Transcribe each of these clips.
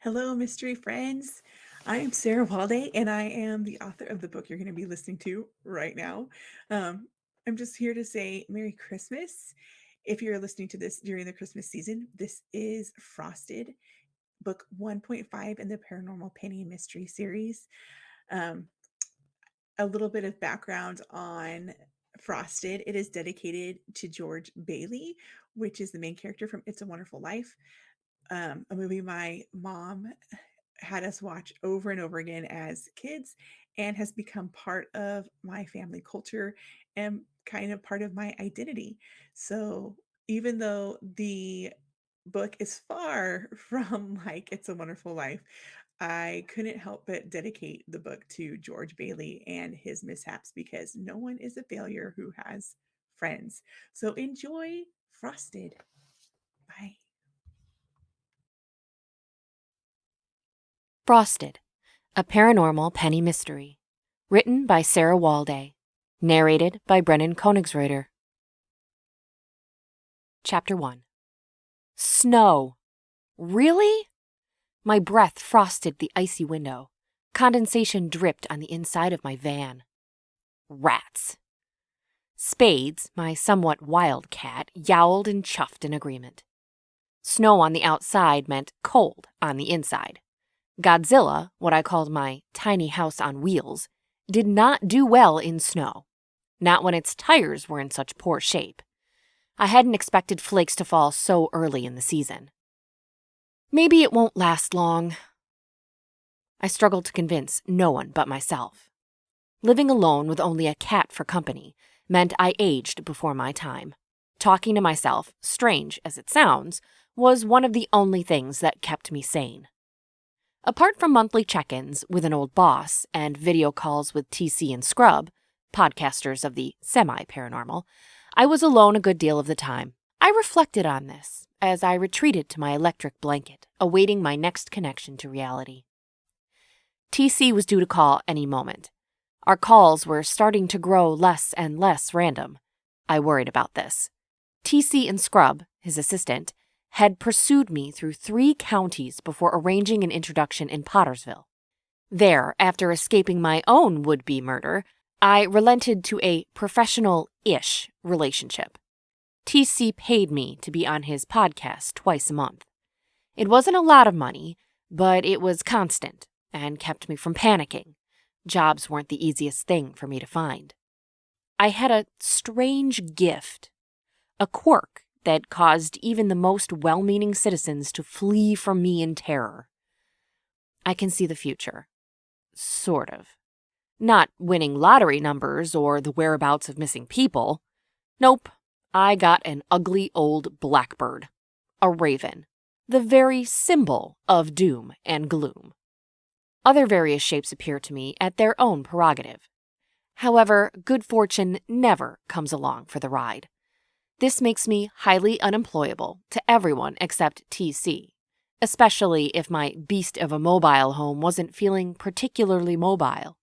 Hello, mystery friends. I am Sarah Hualde, and I am the author of the book you're going to be listening to right now. Um, I'm just here to say Merry Christmas. If you're listening to this during the Christmas season, this is Frosted, book 1.5 in the Paranormal Penny Mystery series. Um, a little bit of background on Frosted. It is dedicated to George Bailey, which is the main character from It's a Wonderful Life, a movie my mom had us watch over and over again as kids and has become part of my family culture and kind of part of my identity. So even though the book is far from like It's a Wonderful Life, I couldn't help but dedicate the book to George Bailey and his mishaps because no one is a failure who has friends. So enjoy Frosted. Bye. Frosted, a Paranormal Penny Mystery. Written by Sarah Hualde. Narrated by Brennan Koenigsreuter. Chapter 1. Snow. Really? My breath frosted the icy window. Condensation dripped on the inside of my van. Rats. Spades, my somewhat wild cat, yowled and chuffed in agreement. Snow on the outside meant cold on the inside. Godzilla, what I called my tiny house on wheels, did not do well in snow. Not when its tires were in such poor shape. I hadn't expected flakes to fall so early in the season. Maybe it won't last long. I struggled to convince no one but myself. Living alone with only a cat for company meant I aged before my time. Talking to myself, strange as it sounds, was one of the only things that kept me sane. Apart from monthly check-ins with an old boss and video calls with TC and Scrub, podcasters of the semi-paranormal, I was alone a good deal of the time. I reflected on this as I retreated to my electric blanket, awaiting my next connection to reality. TC was due to call any moment. Our calls were starting to grow less and less random. I worried about this. TC and Scrub, his assistant, had pursued me through 3 counties before arranging an introduction in Pottersville. There, after escaping my own would-be murder, I relented to a professional-ish relationship. TC paid me to be on his podcast twice a month. It wasn't a lot of money, but it was constant and kept me from panicking. Jobs weren't the easiest thing for me to find. I had a strange gift, a quirk that caused even the most well-meaning citizens to flee from me in terror. I can see the future. Sort of. Not winning lottery numbers or the whereabouts of missing people. Nope, I got an ugly old blackbird. A raven. The very symbol of doom and gloom. Other various shapes appear to me at their own prerogative. However, good fortune never comes along for the ride. This makes me highly unemployable to everyone except TC, especially if my beast of a mobile home wasn't feeling particularly mobile.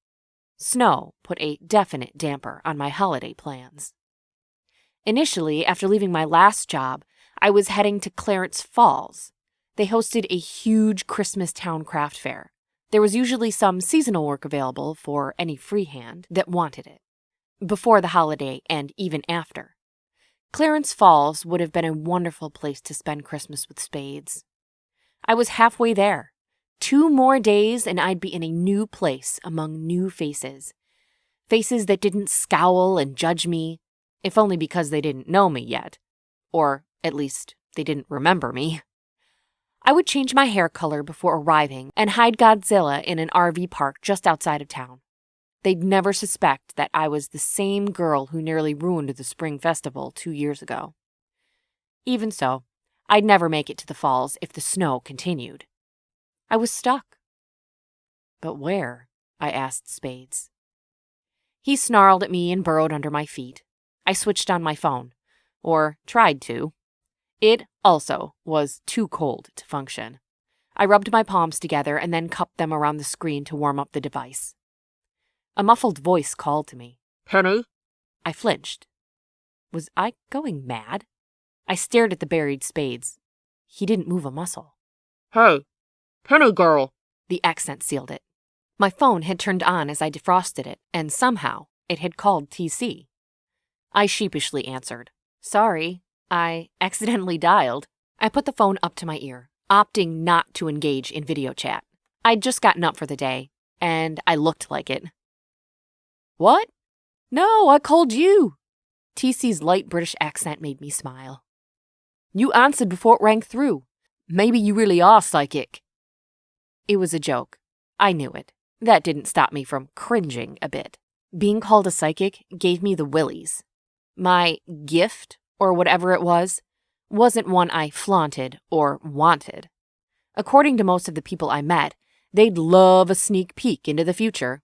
Snow put a definite damper on my holiday plans. Initially, after leaving my last job, I was heading to Clarence Falls. They hosted a huge Christmas town craft fair. There was usually some seasonal work available for any freehand that wanted it, before the holiday and even after. Clarence Falls would have been a wonderful place to spend Christmas with Spades. I was halfway there. 2 more days and I'd be in a new place among new faces. Faces that didn't scowl and judge me, if only because they didn't know me yet. Or, at least, they didn't remember me. I would change my hair color before arriving and hide Godzilla in an RV park just outside of town. They'd never suspect that I was the same girl who nearly ruined the spring festival 2 years ago. Even so, I'd never make it to the falls if the snow continued. I was stuck. But where? I asked Spades. He snarled at me and burrowed under my feet. I switched on my phone. Or tried to. It also was too cold to function. I rubbed my palms together and then cupped them around the screen to warm up the device. A muffled voice called to me. Penny? I flinched. Was I going mad? I stared at the buried Spades. He didn't move a muscle. Hey, Penny girl. The accent sealed it. My phone had turned on as I defrosted it, and somehow it had called TC. I sheepishly answered. Sorry, I accidentally dialed. I put the phone up to my ear, opting not to engage in video chat. I'd just gotten up for the day, and I looked like it. What? No, I called you. TC's light British accent made me smile. You answered before it rang through. Maybe you really are psychic. It was a joke. I knew it. That didn't stop me from cringing a bit. Being called a psychic gave me the willies. My gift, or whatever it was, wasn't one I flaunted or wanted. According to most of the people I met, they'd love a sneak peek into the future.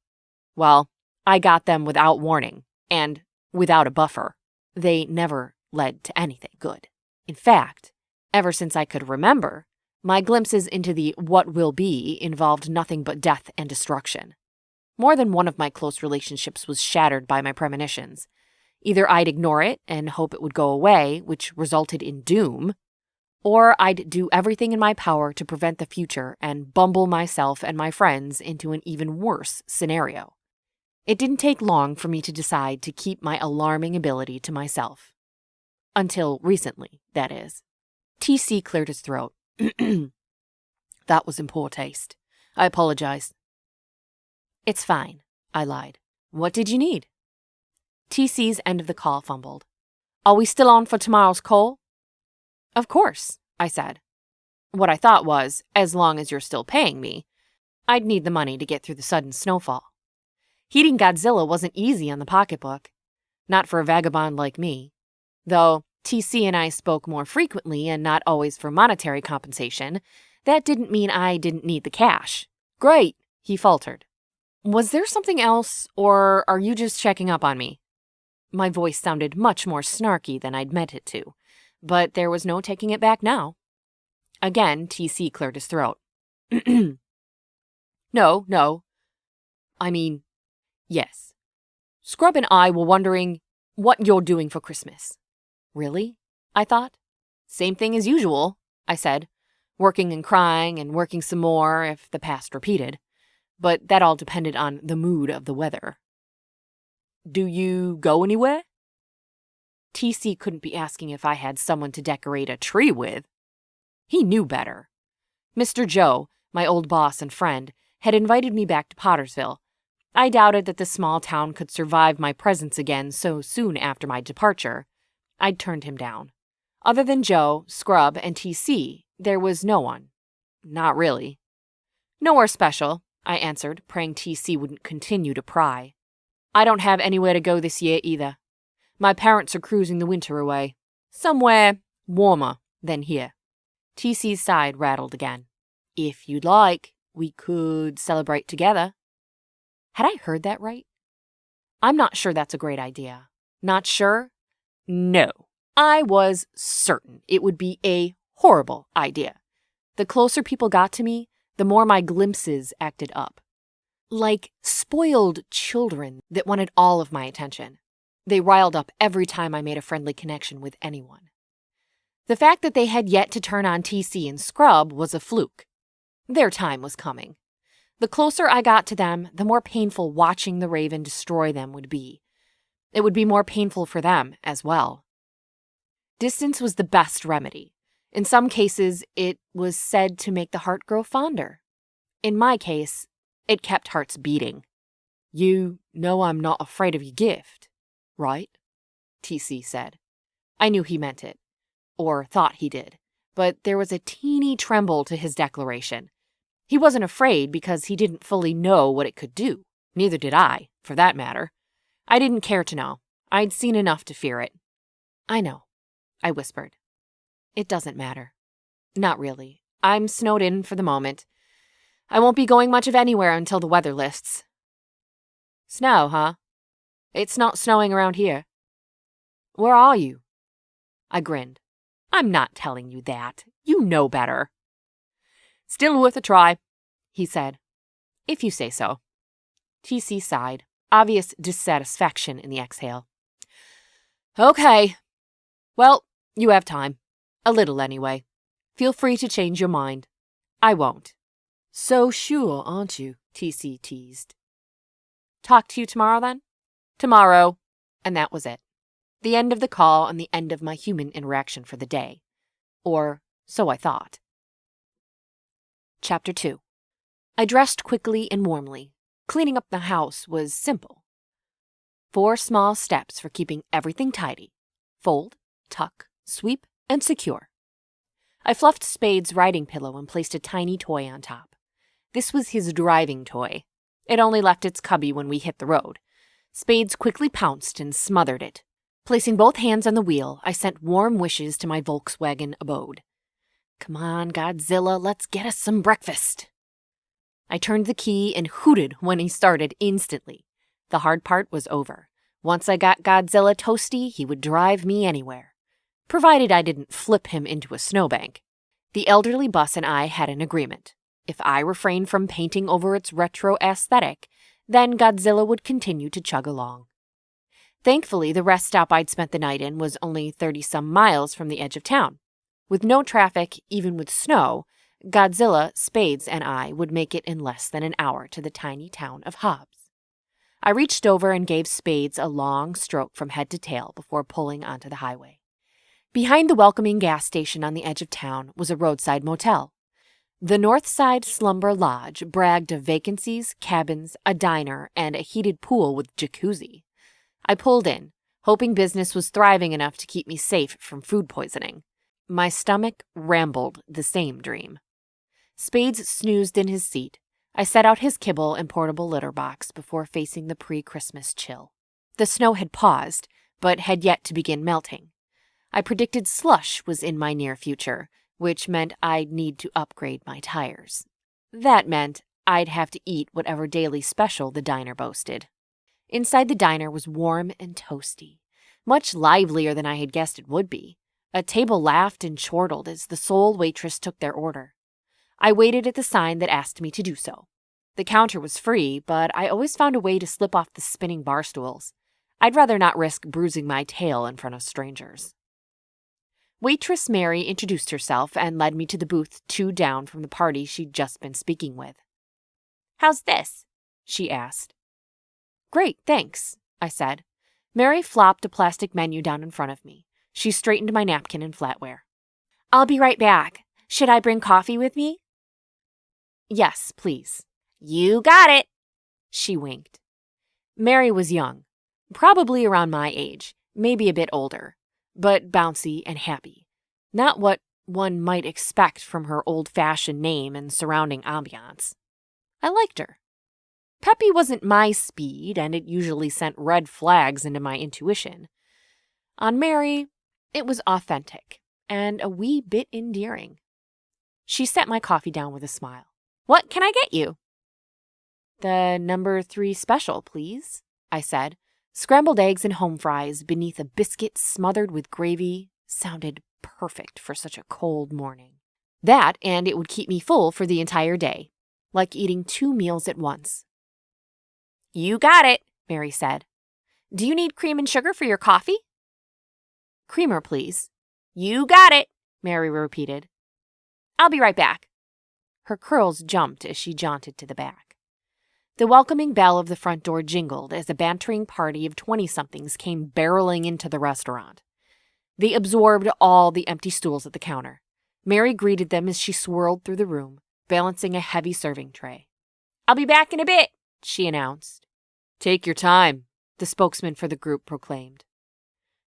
Well, I got them without warning, and without a buffer. They never led to anything good. In fact, ever since I could remember, my glimpses into the what will be involved nothing but death and destruction. More than one of my close relationships was shattered by my premonitions. Either I'd ignore it and hope it would go away, which resulted in doom, or I'd do everything in my power to prevent the future and bumble myself and my friends into an even worse scenario. It didn't take long for me to decide to keep my alarming ability to myself. Until recently, that is. TC cleared his throat. That was in poor taste. I apologize. It's fine, I lied. What did you need? TC's end of the call fumbled. Are we still on for tomorrow's call? Of course, I said. What I thought was, as long as you're still paying me, I'd need the money to get through the sudden snowfall. Heating Godzilla wasn't easy on the pocketbook. Not for a vagabond like me. Though TC and I spoke more frequently and not always for monetary compensation, that didn't mean I didn't need the cash. Great, he faltered. Was there something else, or are you just checking up on me? My voice sounded much more snarky than I'd meant it to, but there was no taking it back now. Again, TC cleared his throat. No. I mean, yes. Scrub and I were wondering what you're doing for Christmas. Really? I thought. Same thing as usual, I said, working and crying and working some more if the past repeated. But that all depended on the mood of the weather. Do you go anywhere? TC couldn't be asking if I had someone to decorate a tree with. He knew better. Mr. Joe, my old boss and friend, had invited me back to Pottersville. I doubted that the small town could survive my presence again so soon after my departure. I'd turned him down. Other than Joe, Scrub, and TC, there was no one. Not really. Nowhere special, I answered, praying TC wouldn't continue to pry. I don't have anywhere to go this year either. My parents are cruising the winter away. Somewhere warmer than here. TC's side rattled again. If you'd like, we could celebrate together. Had I heard that right? I'm not sure that's a great idea. Not sure? No. I was certain it would be a horrible idea. The closer people got to me, the more my glimpses acted up. Like spoiled children that wanted all of my attention. They riled up every time I made a friendly connection with anyone. The fact that they had yet to turn on TC and Scrub was a fluke. Their time was coming. The closer I got to them, the more painful watching the Raven destroy them would be. It would be more painful for them as well. Distance was the best remedy. In some cases, it was said to make the heart grow fonder. In my case, it kept hearts beating. You know I'm not afraid of your gift, right? TC said. I knew he meant it, or thought he did, but there was a teeny tremble to his declaration. He wasn't afraid because he didn't fully know what it could do. Neither did I, for that matter. I didn't care to know. I'd seen enough to fear it. I know, I whispered. It doesn't matter. Not really. I'm snowed in for the moment. I won't be going much of anywhere until the weather lifts. Snow, huh? It's not snowing around here. Where are you? I grinned. I'm not telling you that. You know better. Still worth a try, he said. If you say so. TC sighed, obvious dissatisfaction in the exhale. Okay. Well, you have time. A little anyway. Feel free to change your mind. I won't. So sure, aren't you? TC teased. Talk to you tomorrow, then? Tomorrow. And that was it. The end of the call and the end of my human interaction for the day. Or so I thought. Chapter 2. I dressed quickly and warmly. Cleaning up the house was simple. 4 small steps for keeping everything tidy. Fold, tuck, sweep, and secure. I fluffed Spades' writing pillow and placed a tiny toy on top. This was his driving toy. It only left its cubby when we hit the road. Spades quickly pounced and smothered it. Placing both hands on the wheel, I sent warm wishes to my Volkswagen abode. Come on, Godzilla, let's get us some breakfast. I turned the key and hooted when he started instantly. The hard part was over. Once I got Godzilla toasty, he would drive me anywhere, provided I didn't flip him into a snowbank. The elderly bus and I had an agreement. If I refrained from painting over its retro aesthetic, then Godzilla would continue to chug along. Thankfully, the rest stop I'd spent the night in was only 30-some miles from the edge of town. With no traffic, even with snow, Godzilla, Spades, and I would make it in less than an hour to the tiny town of Hobbs. I reached over and gave Spades a long stroke from head to tail before pulling onto the highway. Behind the welcoming gas station on the edge of town was a roadside motel. The Northside Slumber Lodge bragged of vacancies, cabins, a diner, and a heated pool with jacuzzi. I pulled in, hoping business was thriving enough to keep me safe from food poisoning. My stomach rambled the same dream. Spades snoozed in his seat. I set out his kibble and portable litter box before facing the pre-Christmas chill. The snow had paused, but had yet to begin melting. I predicted slush was in my near future, which meant I'd need to upgrade my tires. That meant I'd have to eat whatever daily special the diner boasted. Inside the diner was warm and toasty, much livelier than I had guessed it would be. A table laughed and chortled as the sole waitress took their order. I waited at the sign that asked me to do so. The counter was free, but I always found a way to slip off the spinning bar stools. I'd rather not risk bruising my tail in front of strangers. Waitress Mary introduced herself and led me to the booth 2 down from the party she'd just been speaking with. "How's this?" she asked. "Great, thanks," I said. Mary flopped a plastic menu down in front of me. She straightened my napkin and flatware. "I'll be right back. Should I bring coffee with me?" "Yes, please." "You got it." She winked. Mary was young, probably around my age, maybe a bit older, but bouncy and happy. Not what one might expect from her old-fashioned name and surrounding ambiance. I liked her. Peppy wasn't my speed, and it usually sent red flags into my intuition. On Mary, it was authentic and a wee bit endearing. She set my coffee down with a smile. "What can I get you?" "The number 3 special, please," I said. Scrambled eggs and home fries beneath a biscuit smothered with gravy sounded perfect for such a cold morning. That, and it would keep me full for the entire day, like eating 2 meals at once. "You got it," Mary said. "Do you need cream and sugar for your coffee?" "Creamer, please." "You got it," Mary repeated. "I'll be right back." Her curls jumped as she jaunted to the back. The welcoming bell of the front door jingled as a bantering party of 20-somethings came barreling into the restaurant. They absorbed all the empty stools at the counter. Mary greeted them as she swirled through the room, balancing a heavy serving tray. "I'll be back in a bit," she announced. "Take your time," the spokesman for the group proclaimed.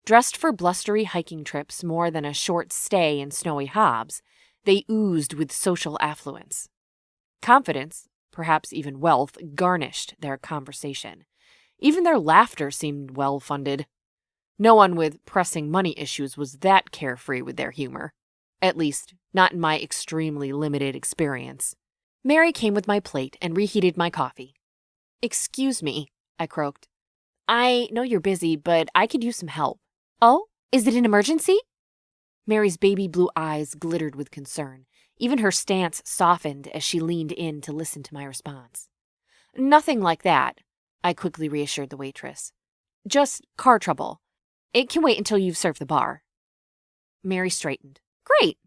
Dressed for blustery hiking trips more than a short stay in snowy Hobbs, they oozed with social affluence. Confidence, perhaps even wealth, garnished their conversation. Even their laughter seemed well-funded. No one with pressing money issues was that carefree with their humor. At least, not in my extremely limited experience. Mary came with my plate and reheated my coffee. "Excuse me," I croaked. "I know you're busy, but I could use some help." "Oh? Is it an emergency?" Mary's baby blue eyes glittered with concern. Even her stance softened as she leaned in to listen to my response. "Nothing like that," I quickly reassured the waitress. "Just car trouble. It can wait until you've served the bar." Mary straightened. "Great.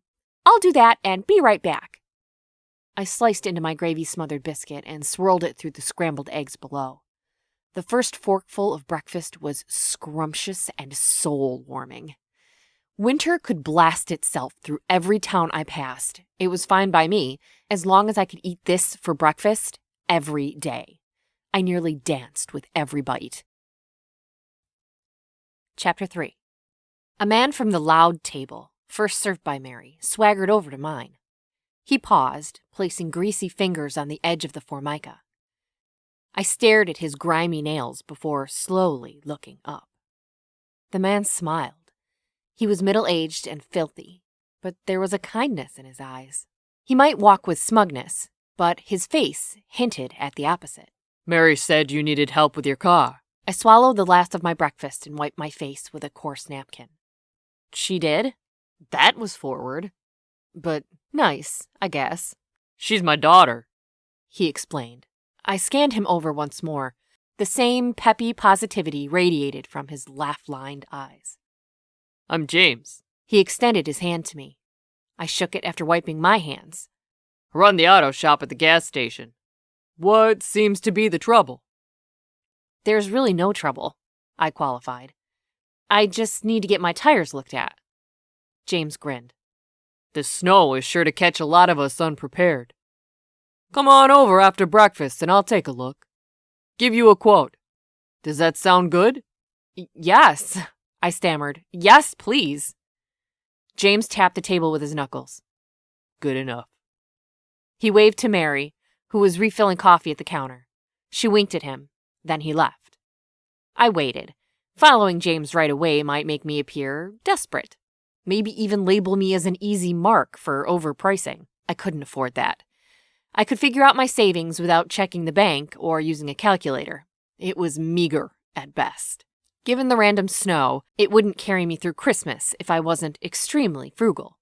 I'll do that and be right back." I sliced into my gravy-smothered biscuit and swirled it through the scrambled eggs below. The first forkful of breakfast was scrumptious and soul-warming. Winter could blast itself through every town I passed. It was fine by me, as long as I could eat this for breakfast every day. I nearly danced with every bite. Chapter 3. A man from the loud table, first served by Mary, swaggered over to mine. He paused, placing greasy fingers on the edge of the formica. I stared at his grimy nails before slowly looking up. The man smiled. He was middle-aged and filthy, but there was a kindness in his eyes. He might walk with smugness, but his face hinted at the opposite. Mary said you needed help with your car. I swallowed the last of my breakfast and wiped my face with a coarse napkin. She did? That was forward. But nice, I guess. She's my daughter, he explained. I scanned him over once more. The same peppy positivity radiated from his laugh-lined eyes. I'm James. He extended his hand to me. I shook it after wiping my hands. I run the auto shop at the gas station. What seems to be the trouble? There's really no trouble, I qualified. I just need to get my tires looked at. James grinned. The snow is sure to catch a lot of us unprepared. Come on over after breakfast and I'll take a look. Give you a quote. Does that sound good? Yes, I stammered. Yes, please. James tapped the table with his knuckles. Good enough. He waved to Mary, who was refilling coffee at the counter. She winked at him. Then he left. I waited. Following James right away might make me appear desperate. Maybe even label me as an easy mark for overpricing. I couldn't afford that. I could figure out my savings without checking the bank or using a calculator. It was meager at best. Given the random snow, it wouldn't carry me through Christmas if I wasn't extremely frugal.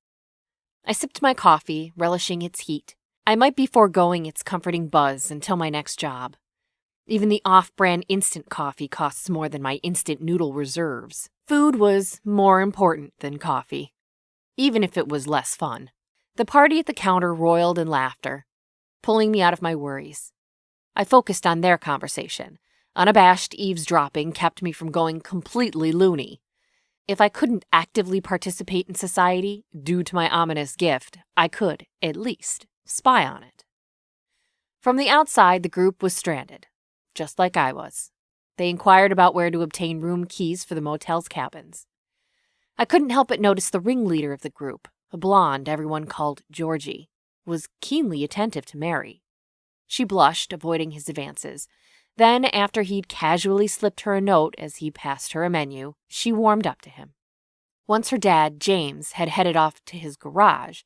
I sipped my coffee, relishing its heat. I might be foregoing its comforting buzz until my next job. Even the off-brand instant coffee costs more than my instant noodle reserves. Food was more important than coffee, even if it was less fun. The party at the counter roiled in laughter, pulling me out of my worries. I focused on their conversation. Unabashed eavesdropping kept me from going completely loony. If I couldn't actively participate in society due to my ominous gift, I could, at least, spy on it. From the outside, the group was stranded, just like I was. They inquired about where to obtain room keys for the motel's cabins. I couldn't help but notice the ringleader of the group, a blonde everyone called Georgie, was keenly attentive to Mary. She blushed, avoiding his advances. Then, after he'd casually slipped her a note as he passed her a menu, she warmed up to him. Once her dad, James, had headed off to his garage,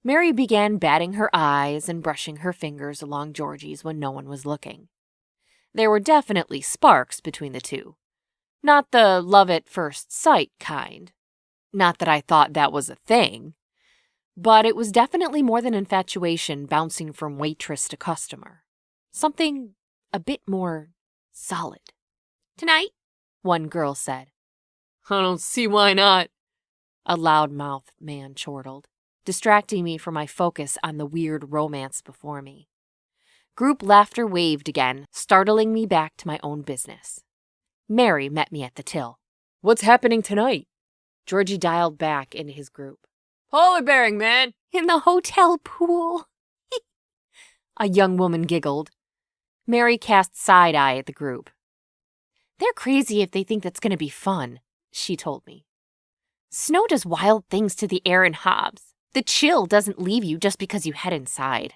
Mary began batting her eyes and brushing her fingers along Georgie's when no one was looking. There were definitely sparks between the two. Not the love-at-first-sight kind. Not that I thought that was a thing. But it was definitely more than infatuation bouncing from waitress to customer. Something a bit more solid. "Tonight," one girl said. I don't see why not, A loud-mouthed man chortled, distracting me from my focus on the weird romance before me. Group laughter waved again, startling me back to my own business. Mary met me at the till. What's happening tonight? Georgie dialed back into his group. Polar bearing, man. In the hotel pool. A young woman giggled. Mary cast side-eye at the group. They're crazy if they think that's going to be fun, she told me. Snow does wild things to the air in Hobbs. The chill doesn't leave you just because you head inside.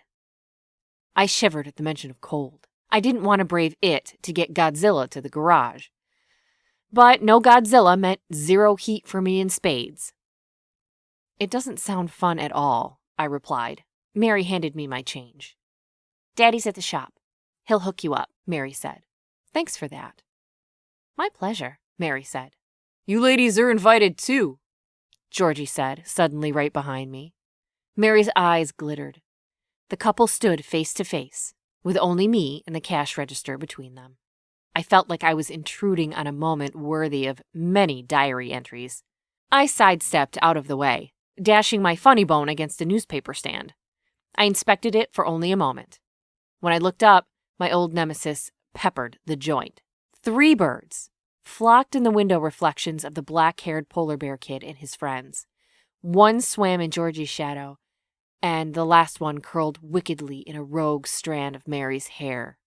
I shivered at the mention of cold. I didn't want to brave it to get Godzilla to the garage. But no Godzilla meant zero heat for me in Spades. It doesn't sound fun at all, I replied. Mary handed me my change. Daddy's at the shop. He'll hook you up, Mary said. Thanks for that. My pleasure, Mary said. You ladies are invited too, Georgie said, suddenly right behind me. Mary's eyes glittered. The couple stood face to face, with only me and the cash register between them. I felt like I was intruding on a moment worthy of many diary entries. I sidestepped out of the way, dashing my funny bone against a newspaper stand. I inspected it for only a moment. When I looked up, my old nemesis peppered the joint. 3 birds flocked in the window reflections of the black-haired polar bear kid and his friends. 1 swam in Georgie's shadow, and the last one curled wickedly in a rogue strand of Mary's hair.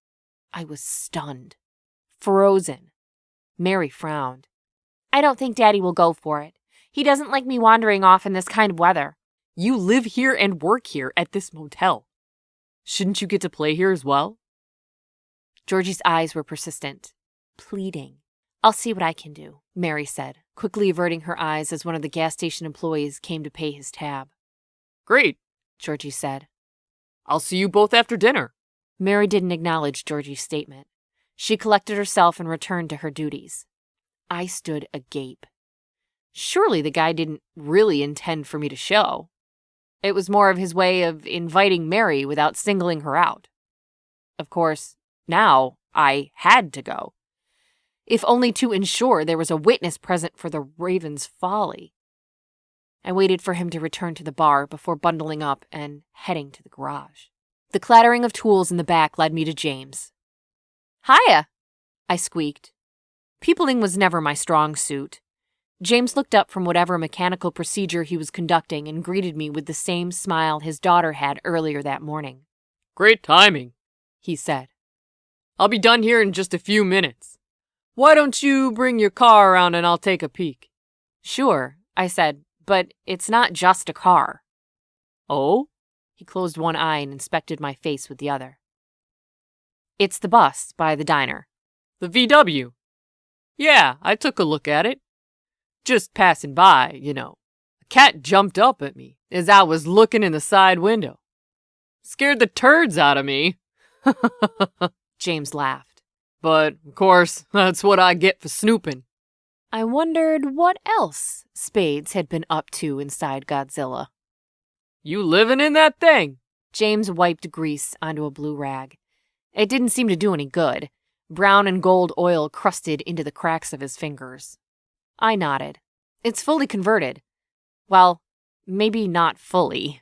I was stunned. Frozen. Mary frowned. I don't think Daddy will go for it. He doesn't like me wandering off in this kind of weather. You live here and work here at this motel. Shouldn't you get to play here as well? Georgie's eyes were persistent, pleading. I'll see what I can do, Mary said, quickly averting her eyes as one of the gas station employees came to pay his tab. Great, Georgie said. I'll see you both after dinner. Mary didn't acknowledge Georgie's statement. She collected herself and returned to her duties. I stood agape. Surely the guy didn't really intend for me to show. It was more of his way of inviting Mary without singling her out. Of course, now I had to go, if only to ensure there was a witness present for the Raven's folly. I waited for him to return to the bar before bundling up and heading to the garage. The clattering of tools in the back led me to James. Hiya, I squeaked. Peopling was never my strong suit. James looked up from whatever mechanical procedure he was conducting and greeted me with the same smile his daughter had earlier that morning. Great timing, he said. I'll be done here in just a few minutes. Why don't you bring your car around and I'll take a peek? Sure, I said, but it's not just a car. Oh? He closed one eye and inspected my face with the other. It's the bus by the diner. The VW? Yeah, I took a look at it. Just passing by, you know. A cat jumped up at me as I was looking in the side window. Scared the turds out of me. James laughed. But, of course, that's what I get for snooping. I wondered what else Spades had been up to inside Godzilla. You living in that thing? James wiped grease onto a blue rag. It didn't seem to do any good. Brown and gold oil crusted into the cracks of his fingers. I nodded. It's fully converted. Well, maybe not fully.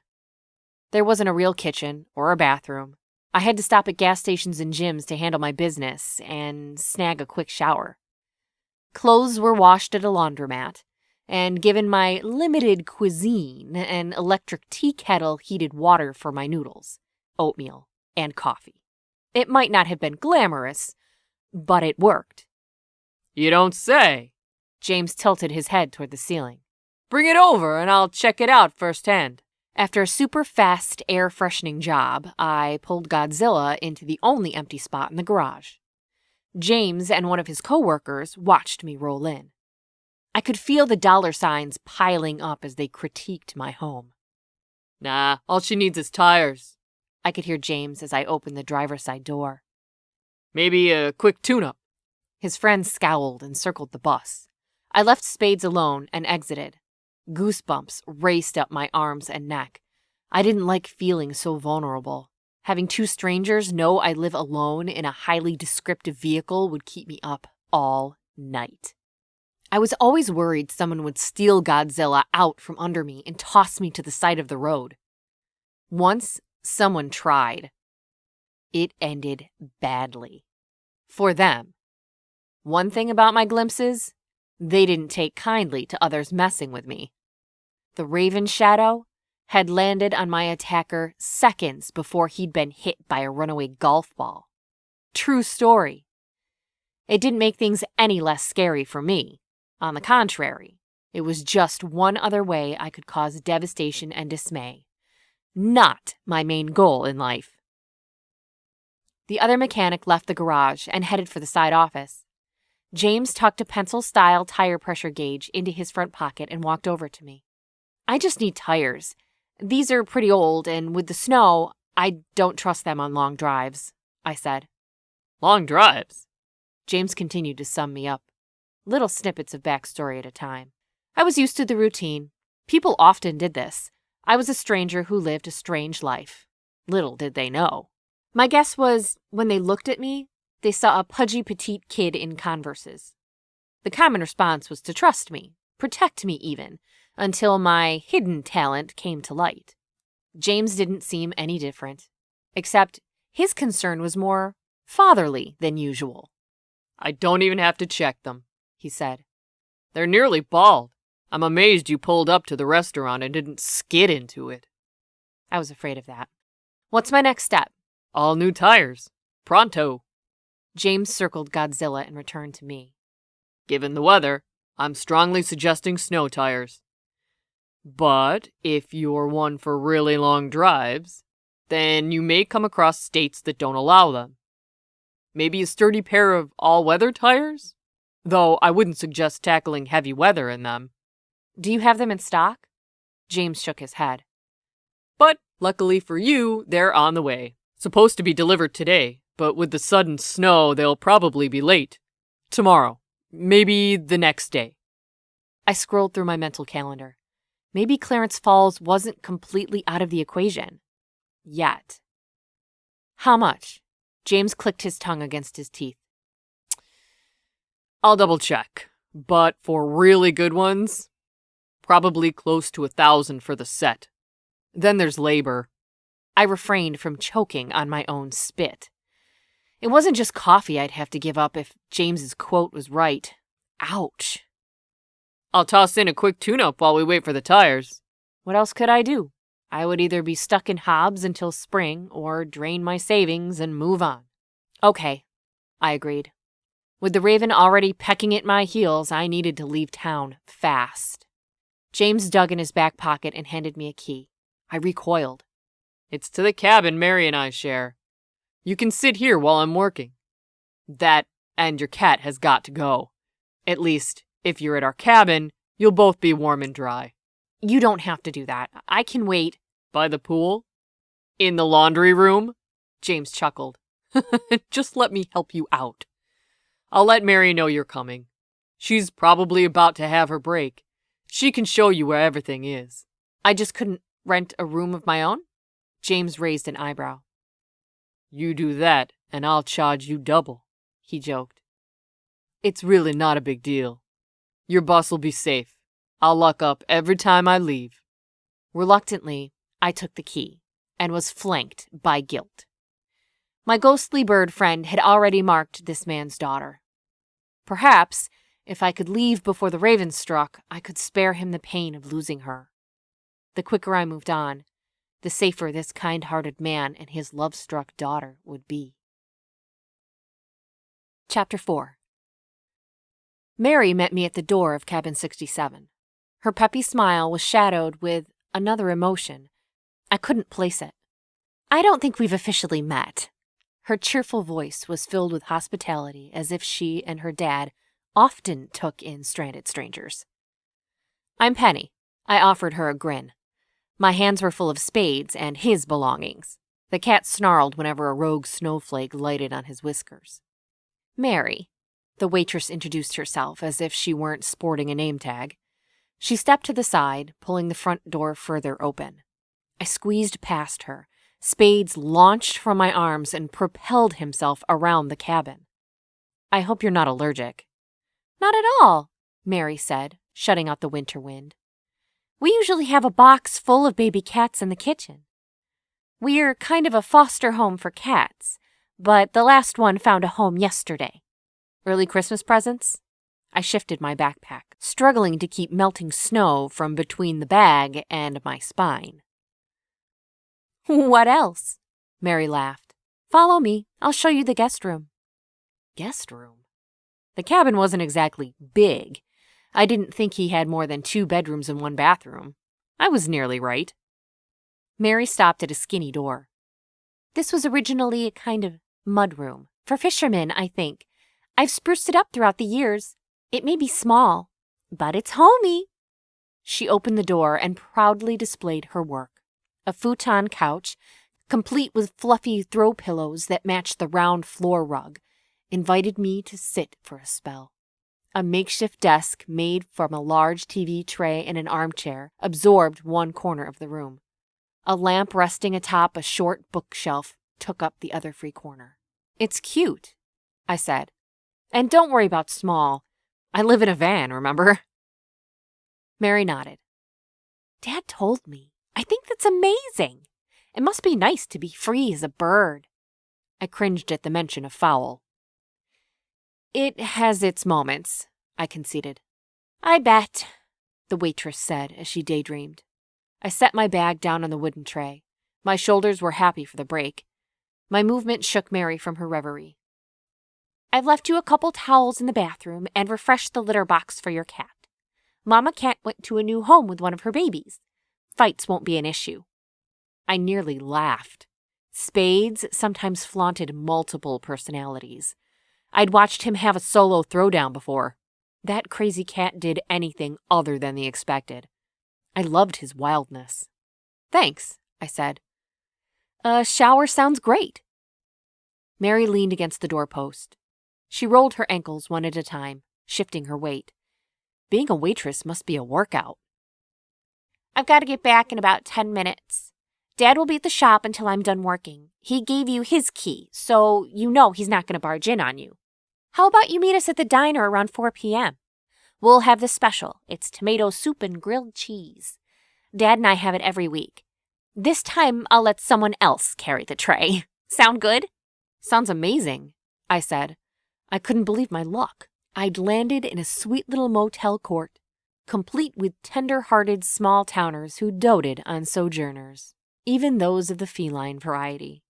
There wasn't a real kitchen or a bathroom. I had to stop at gas stations and gyms to handle my business and snag a quick shower. Clothes were washed at a laundromat, and given my limited cuisine, an electric tea kettle heated water for my noodles, oatmeal, and coffee. It might not have been glamorous, but it worked. You don't say. James tilted his head toward the ceiling. Bring it over and I'll check it out firsthand. After a super fast air freshening job, I pulled Godzilla into the only empty spot in the garage. James and one of his coworkers watched me roll in. I could feel the dollar signs piling up as they critiqued my home. Nah, all she needs is tires. I could hear James as I opened the driver's side door. Maybe a quick tune-up. His friends scowled and circled the bus. I left Spades alone and exited. Goosebumps raced up my arms and neck. I didn't like feeling so vulnerable. Having 2 strangers know I live alone in a highly descriptive vehicle would keep me up all night. I was always worried someone would steal Godzilla out from under me and toss me to the side of the road. Once, someone tried. It ended badly. For them. One thing about my glimpses, they didn't take kindly to others messing with me. The Raven Shadow had landed on my attacker seconds before he'd been hit by a runaway golf ball. True story. It didn't make things any less scary for me. On the contrary, it was just one other way I could cause devastation and dismay. Not my main goal in life. The other mechanic left the garage and headed for the side office. James tucked a pencil-style tire pressure gauge into his front pocket and walked over to me. I just need tires. These are pretty old, and with the snow, I don't trust them on long drives, I said. Long drives? James continued to sum me up. Little snippets of backstory at a time. I was used to the routine. People often did this. I was a stranger who lived a strange life. Little did they know. My guess was, when they looked at me, they saw a pudgy petite kid in Converses. The common response was to trust me, protect me even, until my hidden talent came to light. James didn't seem any different, except his concern was more fatherly than usual. I don't even have to check them, he said. They're nearly bald. I'm amazed you pulled up to the restaurant and didn't skid into it. I was afraid of that. What's my next step? All new tires. Pronto. James circled Godzilla and returned to me. Given the weather, I'm strongly suggesting snow tires. But if you're one for really long drives, then you may come across states that don't allow them. Maybe a sturdy pair of all-weather tires? Though I wouldn't suggest tackling heavy weather in them. Do you have them in stock? James shook his head. But luckily for you, they're on the way. Supposed to be delivered today, but with the sudden snow, they'll probably be late. Tomorrow. Maybe the next day. I scrolled through my mental calendar. Maybe Clarence Falls wasn't completely out of the equation. Yet. How much? James clicked his tongue against his teeth. I'll double check. But for really good ones, probably close to 1,000 for the set. Then there's labor. I refrained from choking on my own spit. It wasn't just coffee I'd have to give up if James's quote was right. Ouch. I'll toss in a quick tune-up while we wait for the tires. What else could I do? I would either be stuck in Hobbs until spring or drain my savings and move on. Okay, I agreed. With the Raven already pecking at my heels, I needed to leave town fast. James dug in his back pocket and handed me a key. I recoiled. It's to the cabin Mary and I share. You can sit here while I'm working. That and your cat has got to go. At least, if you're at our cabin, you'll both be warm and dry. You don't have to do that. I can wait. By the pool? In the laundry room? James chuckled. Just let me help you out. I'll let Mary know you're coming. She's probably about to have her break. She can show you where everything is. I just couldn't rent a room of my own? James raised an eyebrow. You do that, and I'll charge you double, he joked. It's really not a big deal. Your boss will be safe. I'll lock up every time I leave. Reluctantly, I took the key and was flanked by guilt. My ghostly bird friend had already marked this man's daughter. Perhaps, if I could leave before the raven struck, I could spare him the pain of losing her. The quicker I moved on, the safer this kind-hearted man and his love-struck daughter would be. Chapter 4. Mary met me at the door of cabin 67. Her peppy smile was shadowed with another emotion. I couldn't place it. I don't think we've officially met. Her cheerful voice was filled with hospitality, as if she and her dad often took in stranded strangers. I'm Penny. I offered her a grin. My hands were full of Spades and his belongings. The cat snarled whenever a rogue snowflake lighted on his whiskers. Mary. The waitress introduced herself as if she weren't sporting a name tag. She stepped to the side, pulling the front door further open. I squeezed past her. Spades launched from my arms and propelled himself around the cabin. I hope you're not allergic. Not at all, Mary said, shutting out the winter wind. We usually have a box full of baby cats in the kitchen. We're kind of a foster home for cats, but the last one found a home yesterday. Early Christmas presents? I shifted my backpack, struggling to keep melting snow from between the bag and my spine. What else? Mary laughed. Follow me. I'll show you the guest room. Guest room? The cabin wasn't exactly big. I didn't think he had more than 2 bedrooms and 1 bathroom. I was nearly right. Mary stopped at a skinny door. This was originally a kind of mudroom. For fishermen, I think. I've spruced it up throughout the years. It may be small, but it's homey. She opened the door and proudly displayed her work. A futon couch, complete with fluffy throw pillows that matched the round floor rug, invited me to sit for a spell. A makeshift desk made from a large TV tray and an armchair absorbed one corner of the room. A lamp resting atop a short bookshelf took up the other free corner. It's cute, I said. And don't worry about small. I live in a van, remember? Mary nodded. Dad told me. I think that's amazing. It must be nice to be free as a bird. I cringed at the mention of fowl. It has its moments, I conceded. I bet, the waitress said as she daydreamed. I set my bag down on the wooden tray. My shoulders were happy for the break. My movement shook Mary from her reverie. I've left you a couple towels in the bathroom and refreshed the litter box for your cat. Mama Cat went to a new home with one of her babies. Fights won't be an issue. I nearly laughed. Spades sometimes flaunted multiple personalities. I'd watched him have a solo throwdown before. That crazy cat did anything other than the expected. I loved his wildness. Thanks, I said. A shower sounds great. Mary leaned against the doorpost. She rolled her ankles one at a time, shifting her weight. Being a waitress must be a workout. I've got to get back in about 10 minutes. Dad will be at the shop until I'm done working. He gave you his key, so you know he's not going to barge in on you. How about you meet us at the diner around 4 p.m.? We'll have the special. It's tomato soup and grilled cheese. Dad and I have it every week. This time I'll let someone else carry the tray. Sound good? Sounds amazing, I said. I couldn't believe my luck. I'd landed in a sweet little motel court, complete with tender-hearted small-towners who doted on sojourners, even those of the feline variety.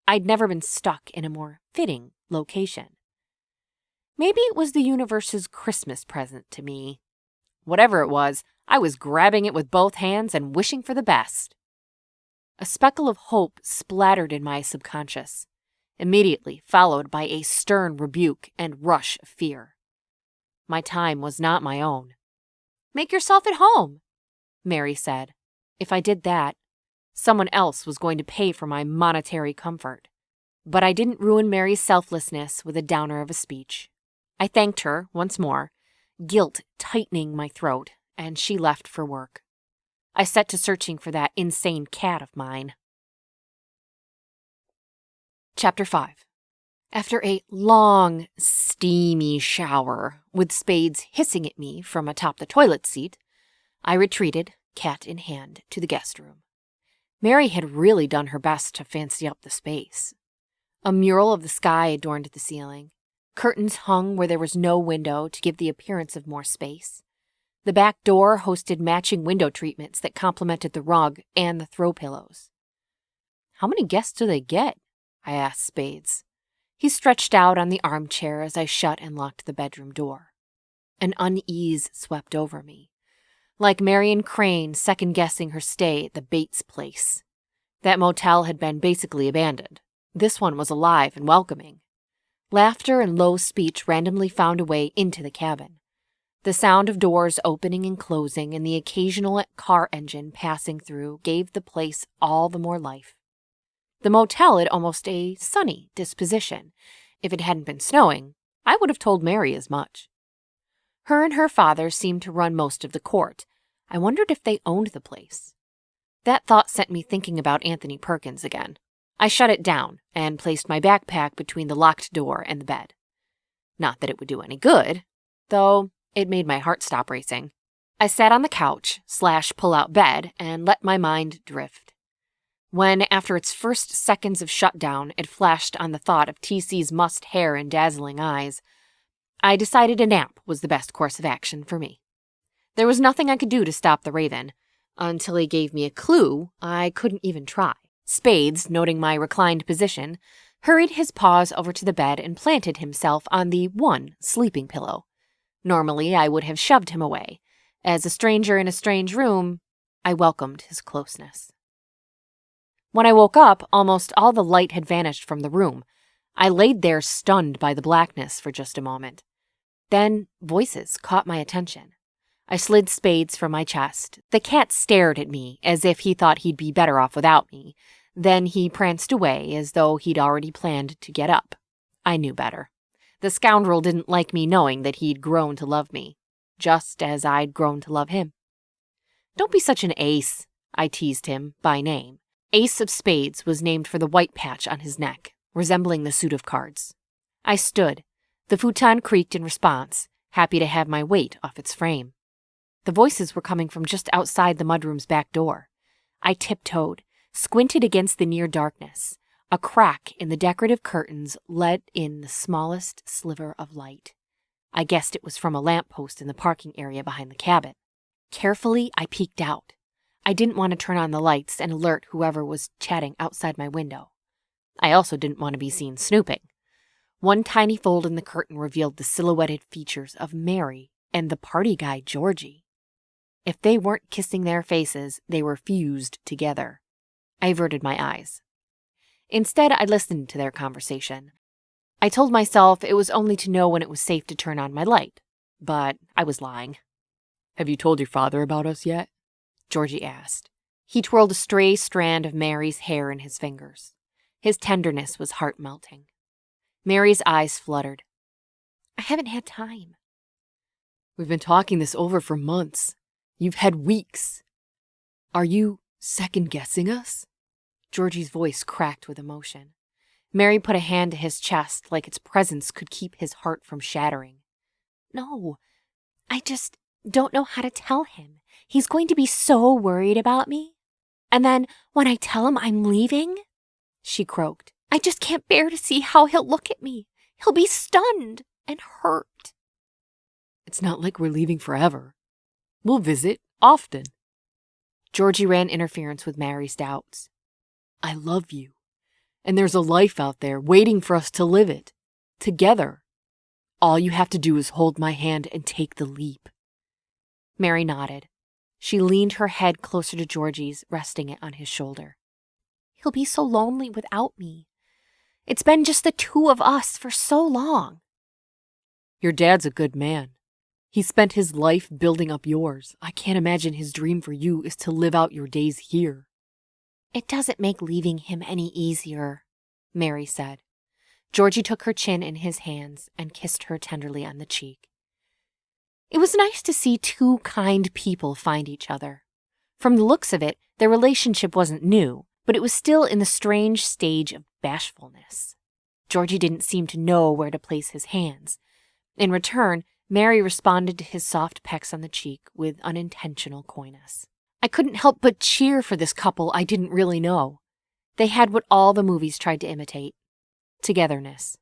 I'd never been stuck in a more fitting location. Maybe it was the universe's Christmas present to me. Whatever it was, I was grabbing it with both hands and wishing for the best. A speckle of hope splattered in my subconscious, immediately followed by a stern rebuke and rush of fear. My time was not my own. Make yourself at home, Mary said. If I did that, someone else was going to pay for my monetary comfort. But I didn't ruin Mary's selflessness with a downer of a speech. I thanked her once more, guilt tightening my throat, and she left for work. I set to searching for that insane cat of mine. Chapter 5. After a long, steamy shower, with Spades hissing at me from atop the toilet seat, I retreated, cat in hand, to the guest room. Mary had really done her best to fancy up the space. A mural of the sky adorned the ceiling. Curtains hung where there was no window to give the appearance of more space. The back door hosted matching window treatments that complemented the rug and the throw pillows. How many guests do they get? I asked Spades. He stretched out on the armchair as I shut and locked the bedroom door. An unease swept over me, like Marion Crane second-guessing her stay at the Bates place. That motel had been basically abandoned. This one was alive and welcoming. Laughter and low speech randomly found a way into the cabin. The sound of doors opening and closing and the occasional car engine passing through gave the place all the more life. The motel had almost a sunny disposition. If it hadn't been snowing, I would have told Mary as much. Her and her father seemed to run most of the court. I wondered if they owned the place. That thought sent me thinking about Anthony Perkins again. I shut it down and placed my backpack between the locked door and the bed. Not that it would do any good, though it made my heart stop racing. I sat on the couch / pull-out bed and let my mind drift. When, after its first seconds of shutdown, it flashed on the thought of TC's mussed hair and dazzling eyes, I decided a nap was the best course of action for me. There was nothing I could do to stop the Raven. Until he gave me a clue, I couldn't even try. Spades, noting my reclined position, hurried his paws over to the bed and planted himself on the one sleeping pillow. Normally, I would have shoved him away. As a stranger in a strange room, I welcomed his closeness. When I woke up, almost all the light had vanished from the room. I laid there stunned by the blackness for just a moment. Then voices caught my attention. I slid Spades from my chest. The cat stared at me as if he thought he'd be better off without me. Then he pranced away as though he'd already planned to get up. I knew better. The scoundrel didn't like me knowing that he'd grown to love me, just as I'd grown to love him. Don't be such an ace, I teased him by name. Ace of Spades was named for the white patch on his neck, resembling the suit of cards. I stood. The futon creaked in response, happy to have my weight off its frame. The voices were coming from just outside the mudroom's back door. I tiptoed, squinted against the near darkness. A crack in the decorative curtains let in the smallest sliver of light. I guessed it was from a lamppost in the parking area behind the cabin. Carefully, I peeked out. I didn't want to turn on the lights and alert whoever was chatting outside my window. I also didn't want to be seen snooping. One tiny fold in the curtain revealed the silhouetted features of Mary and the party guy, Georgie. If they weren't kissing their faces, they were fused together. I averted my eyes. Instead, I listened to their conversation. I told myself it was only to know when it was safe to turn on my light, but I was lying. Have you told your father about us yet? Georgie asked. He twirled a stray strand of Mary's hair in his fingers. His tenderness was heart-melting. Mary's eyes fluttered. I haven't had time. We've been talking this over for months. You've had weeks. Are you second-guessing us? Georgie's voice cracked with emotion. Mary put a hand to his chest like its presence could keep his heart from shattering. No, I just don't know how to tell him. He's going to be so worried about me. And then when I tell him I'm leaving, she croaked, I just can't bear to see how he'll look at me. He'll be stunned and hurt. It's not like we're leaving forever. We'll visit often. Georgie ran interference with Mary's doubts. I love you. And there's a life out there waiting for us to live it. Together. All you have to do is hold my hand and take the leap. Mary nodded. She leaned her head closer to Georgie's, resting it on his shoulder. He'll be so lonely without me. It's been just the two of us for so long. Your dad's a good man. He spent his life building up yours. I can't imagine his dream for you is to live out your days here. It doesn't make leaving him any easier, Mary said. Georgie took her chin in his hands and kissed her tenderly on the cheek. It was nice to see two kind people find each other. From the looks of it, their relationship wasn't new, but it was still in the strange stage of bashfulness. Georgie didn't seem to know where to place his hands. In return, Mary responded to his soft pecks on the cheek with unintentional coyness. I couldn't help but cheer for this couple I didn't really know. They had what all the movies tried to imitate: togetherness.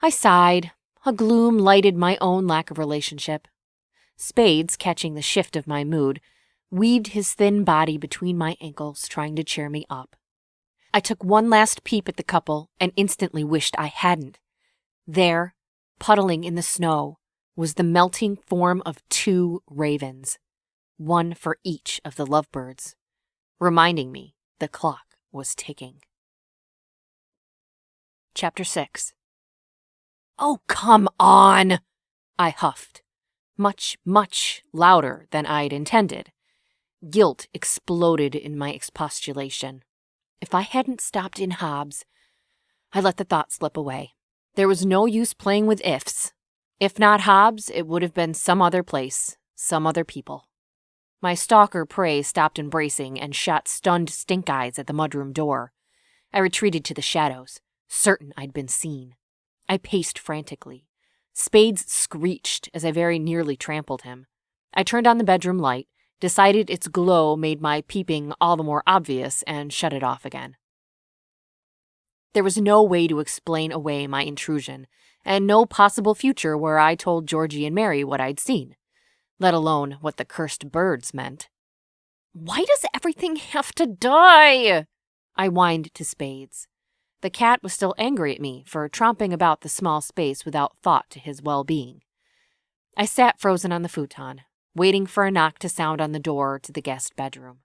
I sighed. A gloom lighted my own lack of relationship. Spades, catching the shift of my mood, weaved his thin body between my ankles, trying to cheer me up. I took one last peep at the couple and instantly wished I hadn't. There, puddling in the snow, was the melting form of two ravens, one for each of the lovebirds, reminding me the clock was ticking. Chapter 6. Oh, come on, I huffed, much, much louder than I'd intended. Guilt exploded in my expostulation. If I hadn't stopped in Hobbs, I let the thought slip away. There was no use playing with ifs. If not Hobbs, it would have been some other place, some other people. My stalker prey stopped embracing and shot stunned stink eyes at the mudroom door. I retreated to the shadows, certain I'd been seen. I paced frantically. Spades screeched as I very nearly trampled him. I turned on the bedroom light, decided its glow made my peeping all the more obvious, and shut it off again. There was no way to explain away my intrusion, and no possible future where I told Georgie and Mary what I'd seen, let alone what the cursed birds meant. Why does everything have to die? I whined to Spades. The cat was still angry at me for tromping about the small space without thought to his well-being. I sat frozen on the futon, waiting for a knock to sound on the door to the guest bedroom.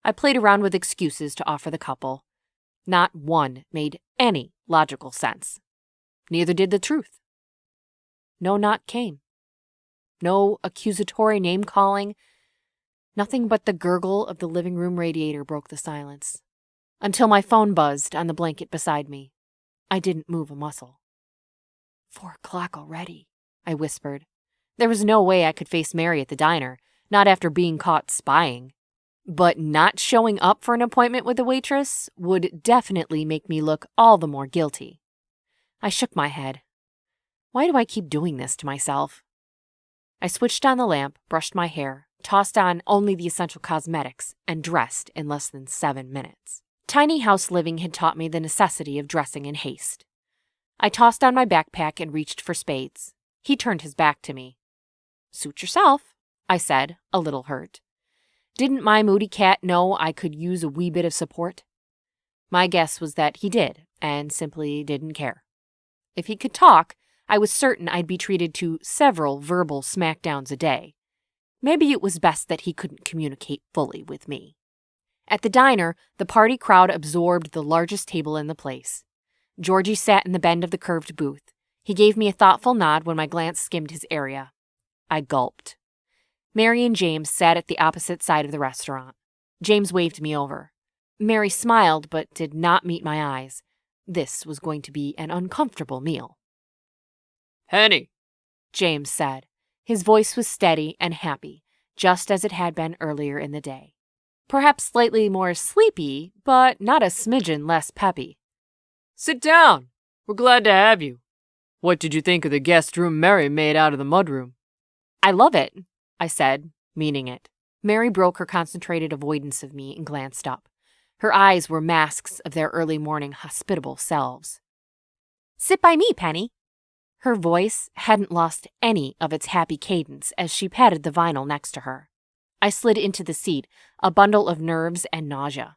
I played around with excuses to offer the couple. Not one made any logical sense. Neither did the truth. No knock came. No accusatory name-calling. Nothing but the gurgle of the living room radiator broke the silence. Until my phone buzzed on the blanket beside me. I didn't move a muscle. 4:00 already, I whispered. There was no way I could face Mary at the diner, not after being caught spying. But not showing up for an appointment with the waitress would definitely make me look all the more guilty. I shook my head. Why do I keep doing this to myself? I switched on the lamp, brushed my hair, tossed on only the essential cosmetics, and dressed in less than 7 minutes. Tiny house living had taught me the necessity of dressing in haste. I tossed on my backpack and reached for Spades. He turned his back to me. "Suit yourself," I said, a little hurt. Didn't my moody cat know I could use a wee bit of support? My guess was that he did, and simply didn't care. If he could talk, I was certain I'd be treated to several verbal smackdowns a day. Maybe it was best that he couldn't communicate fully with me. At the diner, the party crowd absorbed the largest table in the place. Georgie sat in the bend of the curved booth. He gave me a thoughtful nod when my glance skimmed his area. I gulped. Mary and James sat at the opposite side of the restaurant. James waved me over. Mary smiled but did not meet my eyes. This was going to be an uncomfortable meal. "Penny," James said. His voice was steady and happy, just as it had been earlier in the day. Perhaps slightly more sleepy, but not a smidgen less peppy. "sit down. We're glad to have you. What did you think of the guest room Mary made out of the mudroom?" "I love it," I said, meaning it. Mary broke her concentrated avoidance of me and glanced up. Her eyes were masks of their early morning hospitable selves. "Sit by me, Penny." Her voice hadn't lost any of its happy cadence as she patted the vinyl next to her. I slid into the seat, a bundle of nerves and nausea.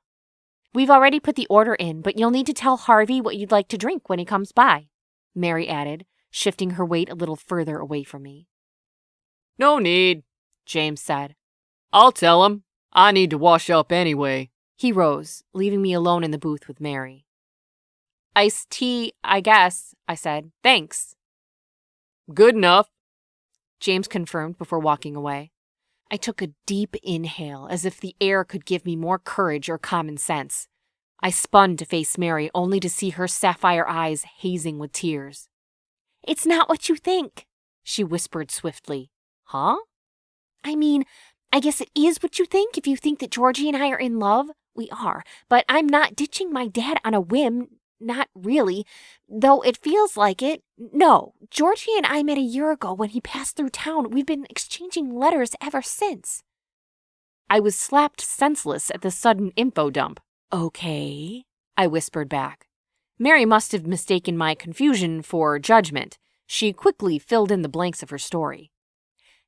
"We've already put the order in, but you'll need to tell Harvey what you'd like to drink when he comes by," Mary added, shifting her weight a little further away from me. "No need," James said. "I'll tell him. I need to wash up anyway." He rose, leaving me alone in the booth with Mary. "Iced tea, I guess," I said. "Thanks." "Good enough." James confirmed before walking away. I took a deep inhale, as if the air could give me more courage or common sense. I spun to face Mary, only to see her sapphire eyes hazing with tears. "It's not what you think," she whispered swiftly. "Huh?" "I mean, I guess it is what you think if you think that Georgie and I are in love. We are, but I'm not ditching my dad on a whim. Not really, though it feels like it. No, Georgie and I met a year ago when he passed through town. We've been exchanging letters ever since." I was slapped senseless at the sudden info dump. "Okay," I whispered back. Mary must have mistaken my confusion for judgment. She quickly filled in the blanks of her story.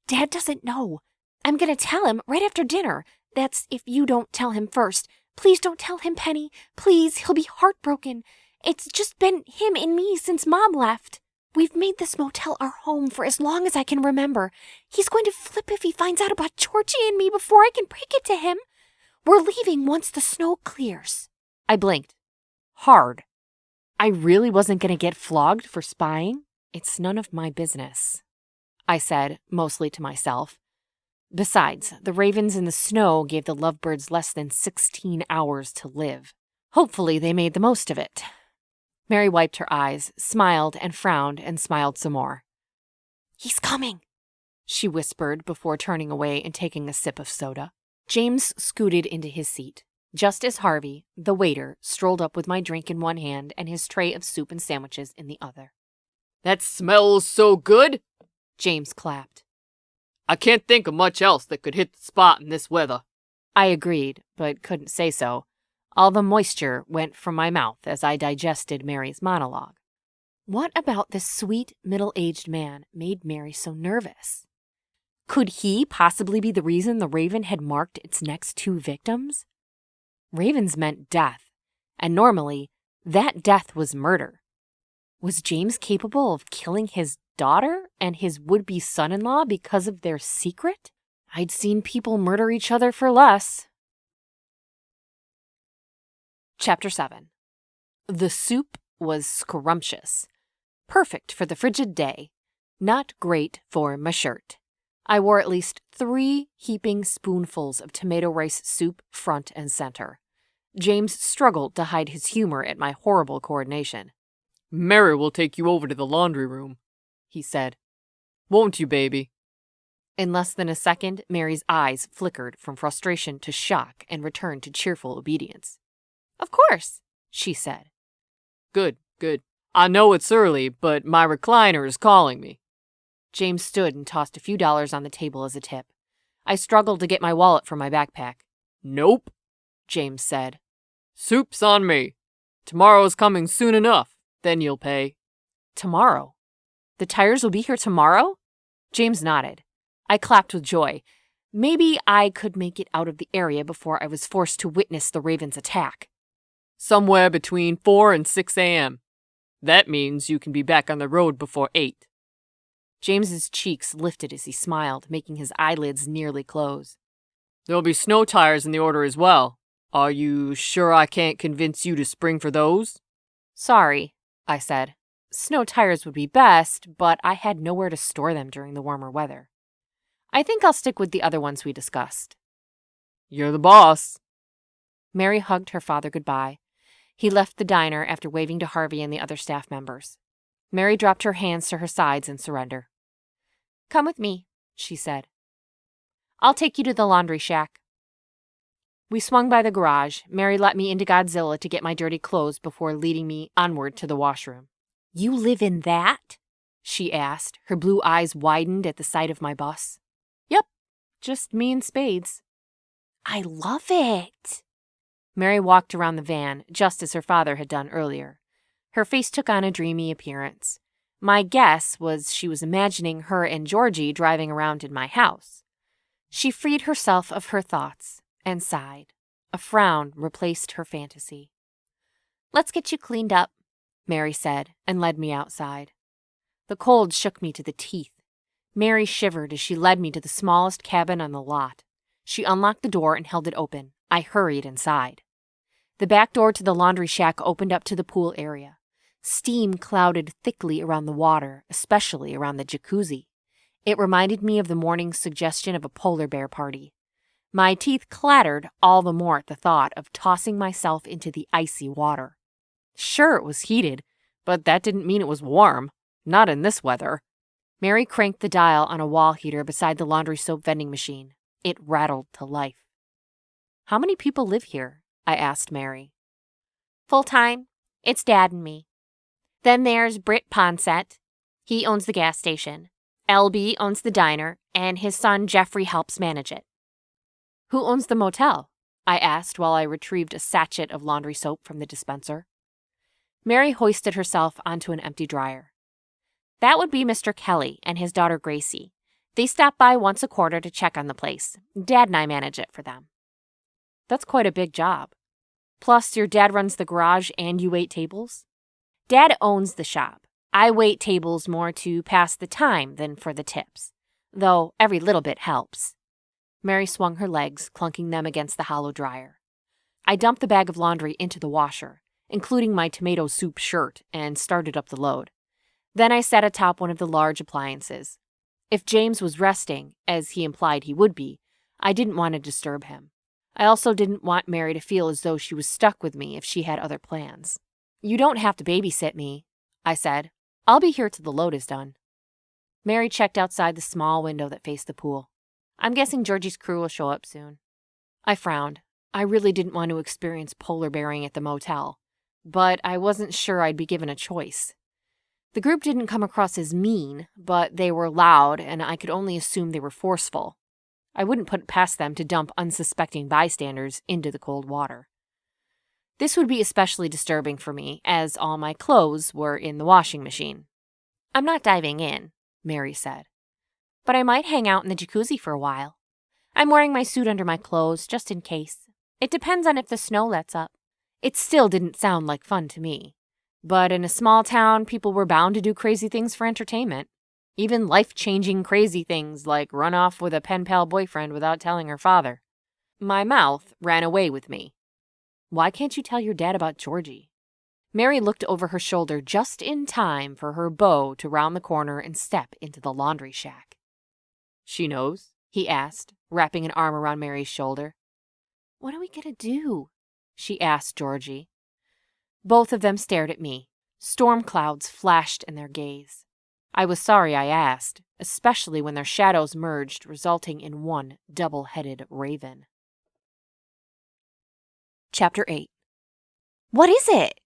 "Dad doesn't know. I'm going to tell him right after dinner. That's if you don't tell him first. Please don't tell him, Penny. Please, he'll be heartbroken. It's just been him and me since Mom left. We've made this motel our home for as long as I can remember. He's going to flip if he finds out about Georgie and me before I can break it to him. We're leaving once the snow clears." I blinked. Hard. I really wasn't going to get flogged for spying? It's none of my business, I said, mostly to myself. Besides, the ravens in the snow gave the lovebirds less than 16 hours to live. Hopefully they made the most of it. Mary wiped her eyes, smiled and smiled some more. "He's coming," she whispered before turning away and taking a sip of soda. James scooted into his seat, just as Harvey, the waiter, strolled up with my drink in one hand and his tray of soup and sandwiches in the other. "That smells so good," James clapped. "I can't think of much else that could hit the spot in this weather." I agreed, but couldn't say so. All the moisture went from my mouth as I digested Mary's monologue. What about this sweet, middle-aged man made Mary so nervous? Could he possibly be the reason the raven had marked its next 2 victims? Ravens meant death, and normally, that death was murder. Was James capable of killing his daughter and his would-be son-in-law because of their secret? I'd seen people murder each other for less. Chapter 7. The soup was scrumptious. Perfect for the frigid day. Not great for my shirt. I wore at least 3 heaping spoonfuls of tomato rice soup front and center. James struggled to hide his humor at my horrible coordination. "Mary will take you over to the laundry room," he said. "Won't you, baby?" In less than a second, Mary's eyes flickered from frustration to shock and returned to cheerful obedience. "Of course," she said. Good, good. I know it's early, but my recliner is calling me." James stood and tossed a few dollars on the table as a tip. I struggled to get my wallet from my backpack. Nope, James said. Soup's on me. Tomorrow's coming soon enough. Then you'll pay. Tomorrow? The tires will be here tomorrow? James nodded. I clapped with joy. Maybe I could make it out of the area before I was forced to witness the Ravens' attack. Somewhere between 4 and 6 a.m. That means you can be back on the road before 8. James's cheeks lifted as he smiled, making his eyelids nearly close. There'll be snow tires in the order as well. Are you sure I can't convince you to spring for those? Sorry, I said. Snow tires would be best, but I had nowhere to store them during the warmer weather. I think I'll stick with the other ones we discussed. You're the boss. Mary hugged her father goodbye. He left the diner after waving to Harvey and the other staff members. Mary dropped her hands to her sides in surrender. Come with me, she said. I'll take you to the laundry shack. We swung by the garage. Mary let me into Godzilla to get my dirty clothes before leading me onward to the washroom. You live in that? She asked. Her blue eyes widened at the sight of my bus. Yep, just me and Spades. I love it. Mary walked around the van, just as her father had done earlier. Her face took on a dreamy appearance. My guess was she was imagining her and Georgie driving around in my house. She freed herself of her thoughts and sighed. A frown replaced her fantasy. Let's get you cleaned up, Mary said, and led me outside. The cold shook me to the teeth. Mary shivered as she led me to the smallest cabin on the lot. She unlocked the door and held it open. I hurried inside. The back door to the laundry shack opened up to the pool area. Steam clouded thickly around the water, especially around the jacuzzi. It reminded me of the morning's suggestion of a polar bear party. My teeth clattered all the more at the thought of tossing myself into the icy water. Sure, it was heated, but that didn't mean it was warm. Not in this weather. Mary cranked the dial on a wall heater beside the laundry soap vending machine. It rattled to life. How many people live here? I asked Mary. Full-time. It's Dad and me. Then there's Britt Ponset. He owns the gas station. LB owns the diner, and his son Jeffrey helps manage it. Who owns the motel? I asked while I retrieved a sachet of laundry soap from the dispenser. Mary hoisted herself onto an empty dryer. That would be Mr. Kelly and his daughter Gracie. They stop by once a quarter to check on the place. Dad and I manage it for them. That's quite a big job. Plus, your dad runs the garage and you wait tables? Dad owns the shop. I wait tables more to pass the time than for the tips, though every little bit helps. Mary swung her legs, clunking them against the hollow dryer. I dumped the bag of laundry into the washer, including my tomato soup shirt, and started up the load. Then I sat atop one of the large appliances. If James was resting, as he implied he would be, I didn't want to disturb him. I also didn't want Mary to feel as though she was stuck with me if she had other plans. You don't have to babysit me, I said. I'll be here till the load is done. Mary checked outside the small window that faced the pool. I'm guessing Georgie's crew will show up soon. I frowned. I really didn't want to experience polar bearing at the motel, but I wasn't sure I'd be given a choice. The group didn't come across as mean, but they were loud, and I could only assume they were forceful. I wouldn't put it past them to dump unsuspecting bystanders into the cold water. This would be especially disturbing for me, as all my clothes were in the washing machine. I'm not diving in, Mary said, but I might hang out in the jacuzzi for a while. I'm wearing my suit under my clothes, just in case. It depends on if the snow lets up. It still didn't sound like fun to me. But in a small town, people were bound to do crazy things for entertainment. Even life-changing crazy things like run off with a pen pal boyfriend without telling her father. My mouth ran away with me. Why can't you tell your dad about Georgie? Mary looked over her shoulder just in time for her beau to round the corner and step into the laundry shack. She knows? He asked, wrapping an arm around Mary's shoulder. What are we going to do? She asked Georgie. Both of them stared at me. Storm clouds flashed in their gaze. I was sorry I asked, especially when their shadows merged, resulting in one double-headed raven. Chapter 8. What is it?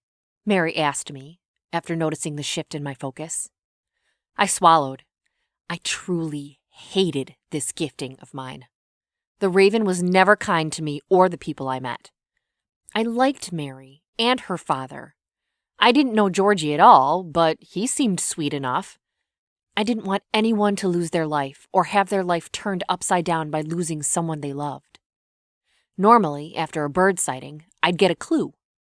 Mary asked me, after noticing the shift in my focus. I swallowed. I truly hated this gifting of mine. The raven was never kind to me or the people I met. I liked Mary and her father. I didn't know Georgie at all, but he seemed sweet enough. I didn't want anyone to lose their life or have their life turned upside down by losing someone they loved. Normally, after a bird sighting, I'd get a clue.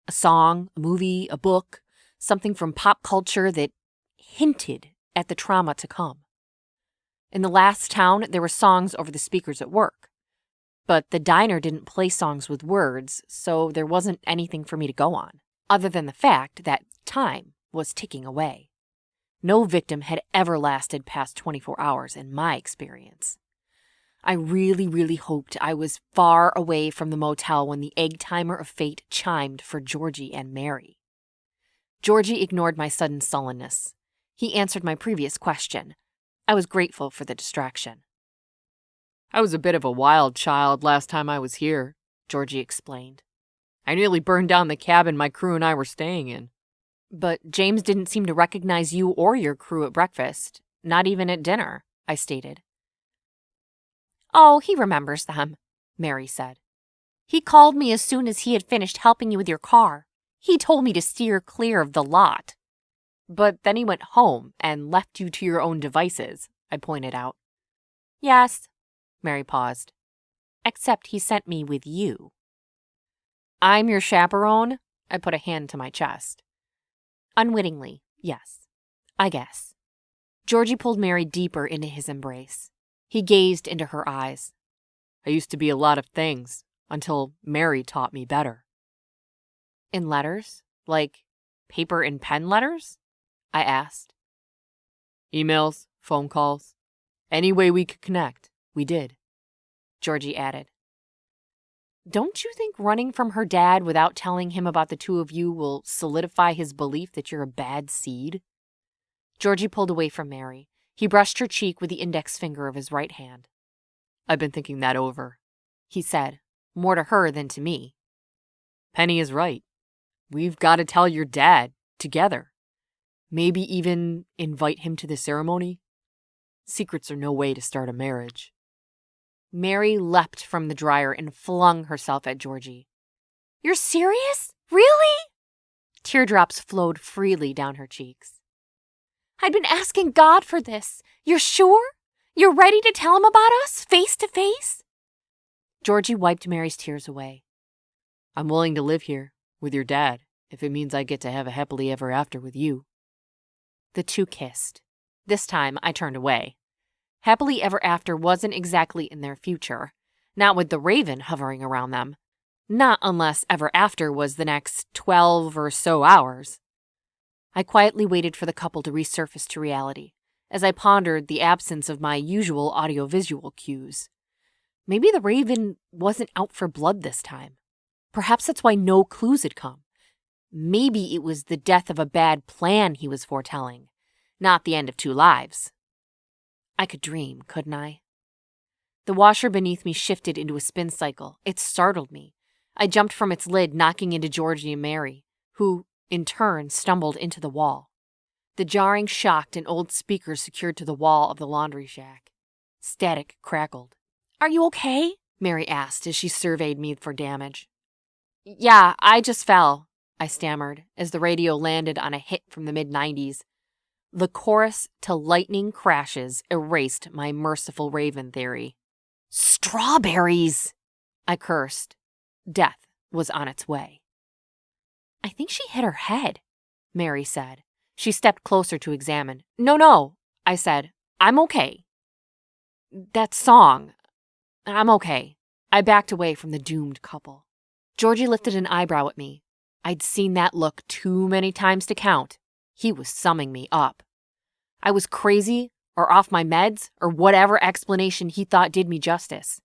A song, a movie, a book, something from pop culture that hinted at the trauma to come. In the last town, there were songs over the speakers at work. But the diner didn't play songs with words, so there wasn't anything for me to go on, other than the fact that time was ticking away. No victim had ever lasted past 24 hours in my experience. I really hoped I was far away from the motel when the egg timer of fate chimed for Georgie and Mary. Georgie ignored my sudden sullenness. He answered my previous question. I was grateful for the distraction. I was a bit of a wild child last time I was here, Georgie explained. I nearly burned down the cabin my crew and I were staying in. But James didn't seem to recognize you or your crew at breakfast, not even at dinner, I stated. Oh, he remembers them, Mary said. He called me as soon as he had finished helping you with your car. He told me to steer clear of the lot. But then he went home and left you to your own devices, I pointed out. Yes, Mary paused. Except he sent me with you. I'm your chaperone? I put a hand to my chest. Unwittingly, yes. I guess. Georgie pulled Mary deeper into his embrace. He gazed into her eyes. I used to be a lot of things, until Mary taught me better. In letters? Like paper and pen letters? I asked. Emails, phone calls. Any way we could connect, we did. Georgie added. Don't you think running from her dad without telling him about the two of you will solidify his belief that you're a bad seed? Georgie pulled away from Mary. He brushed her cheek with the index finger of his right hand. I've been thinking that over, he said, more to her than to me. Penny is right. We've got to tell your dad, together. Maybe even invite him to the ceremony. Secrets are no way to start a marriage. Mary leapt from the dryer and flung herself at Georgie. You're serious? Really? Teardrops flowed freely down her cheeks. I'd been asking God for this. You're sure? You're ready to tell him about us, face to face? Georgie wiped Mary's tears away. I'm willing to live here, with your dad, if it means I get to have a happily ever after with you. The two kissed. This time I turned away. Happily ever after wasn't exactly in their future, not with the raven hovering around them, not unless ever after was the next 12 or so hours. I quietly waited for the couple to resurface to reality, as I pondered the absence of my usual audiovisual cues. Maybe the raven wasn't out for blood this time. Perhaps that's why no clues had come. Maybe it was the death of a bad plan he was foretelling, not the end of two lives. I could dream, couldn't I? The washer beneath me shifted into a spin cycle. It startled me. I jumped from its lid, knocking into Georgie and Mary, who, in turn, stumbled into the wall. The jarring shocked an old speaker secured to the wall of the laundry shack. Static crackled. Are you okay? Mary asked as she surveyed me for damage. Yeah, I just fell, I stammered as the radio landed on a hit from the mid-90s. The chorus to Lightning Crashes erased my merciful raven theory. Strawberries! I cursed. Death was on its way. I think she hit her head, Mary said. She stepped closer to examine. No, I said. I'm okay. That song. I'm okay. I backed away from the doomed couple. Georgie lifted an eyebrow at me. I'd seen that look too many times to count. He was summing me up. I was crazy, or off my meds, or whatever explanation he thought did me justice.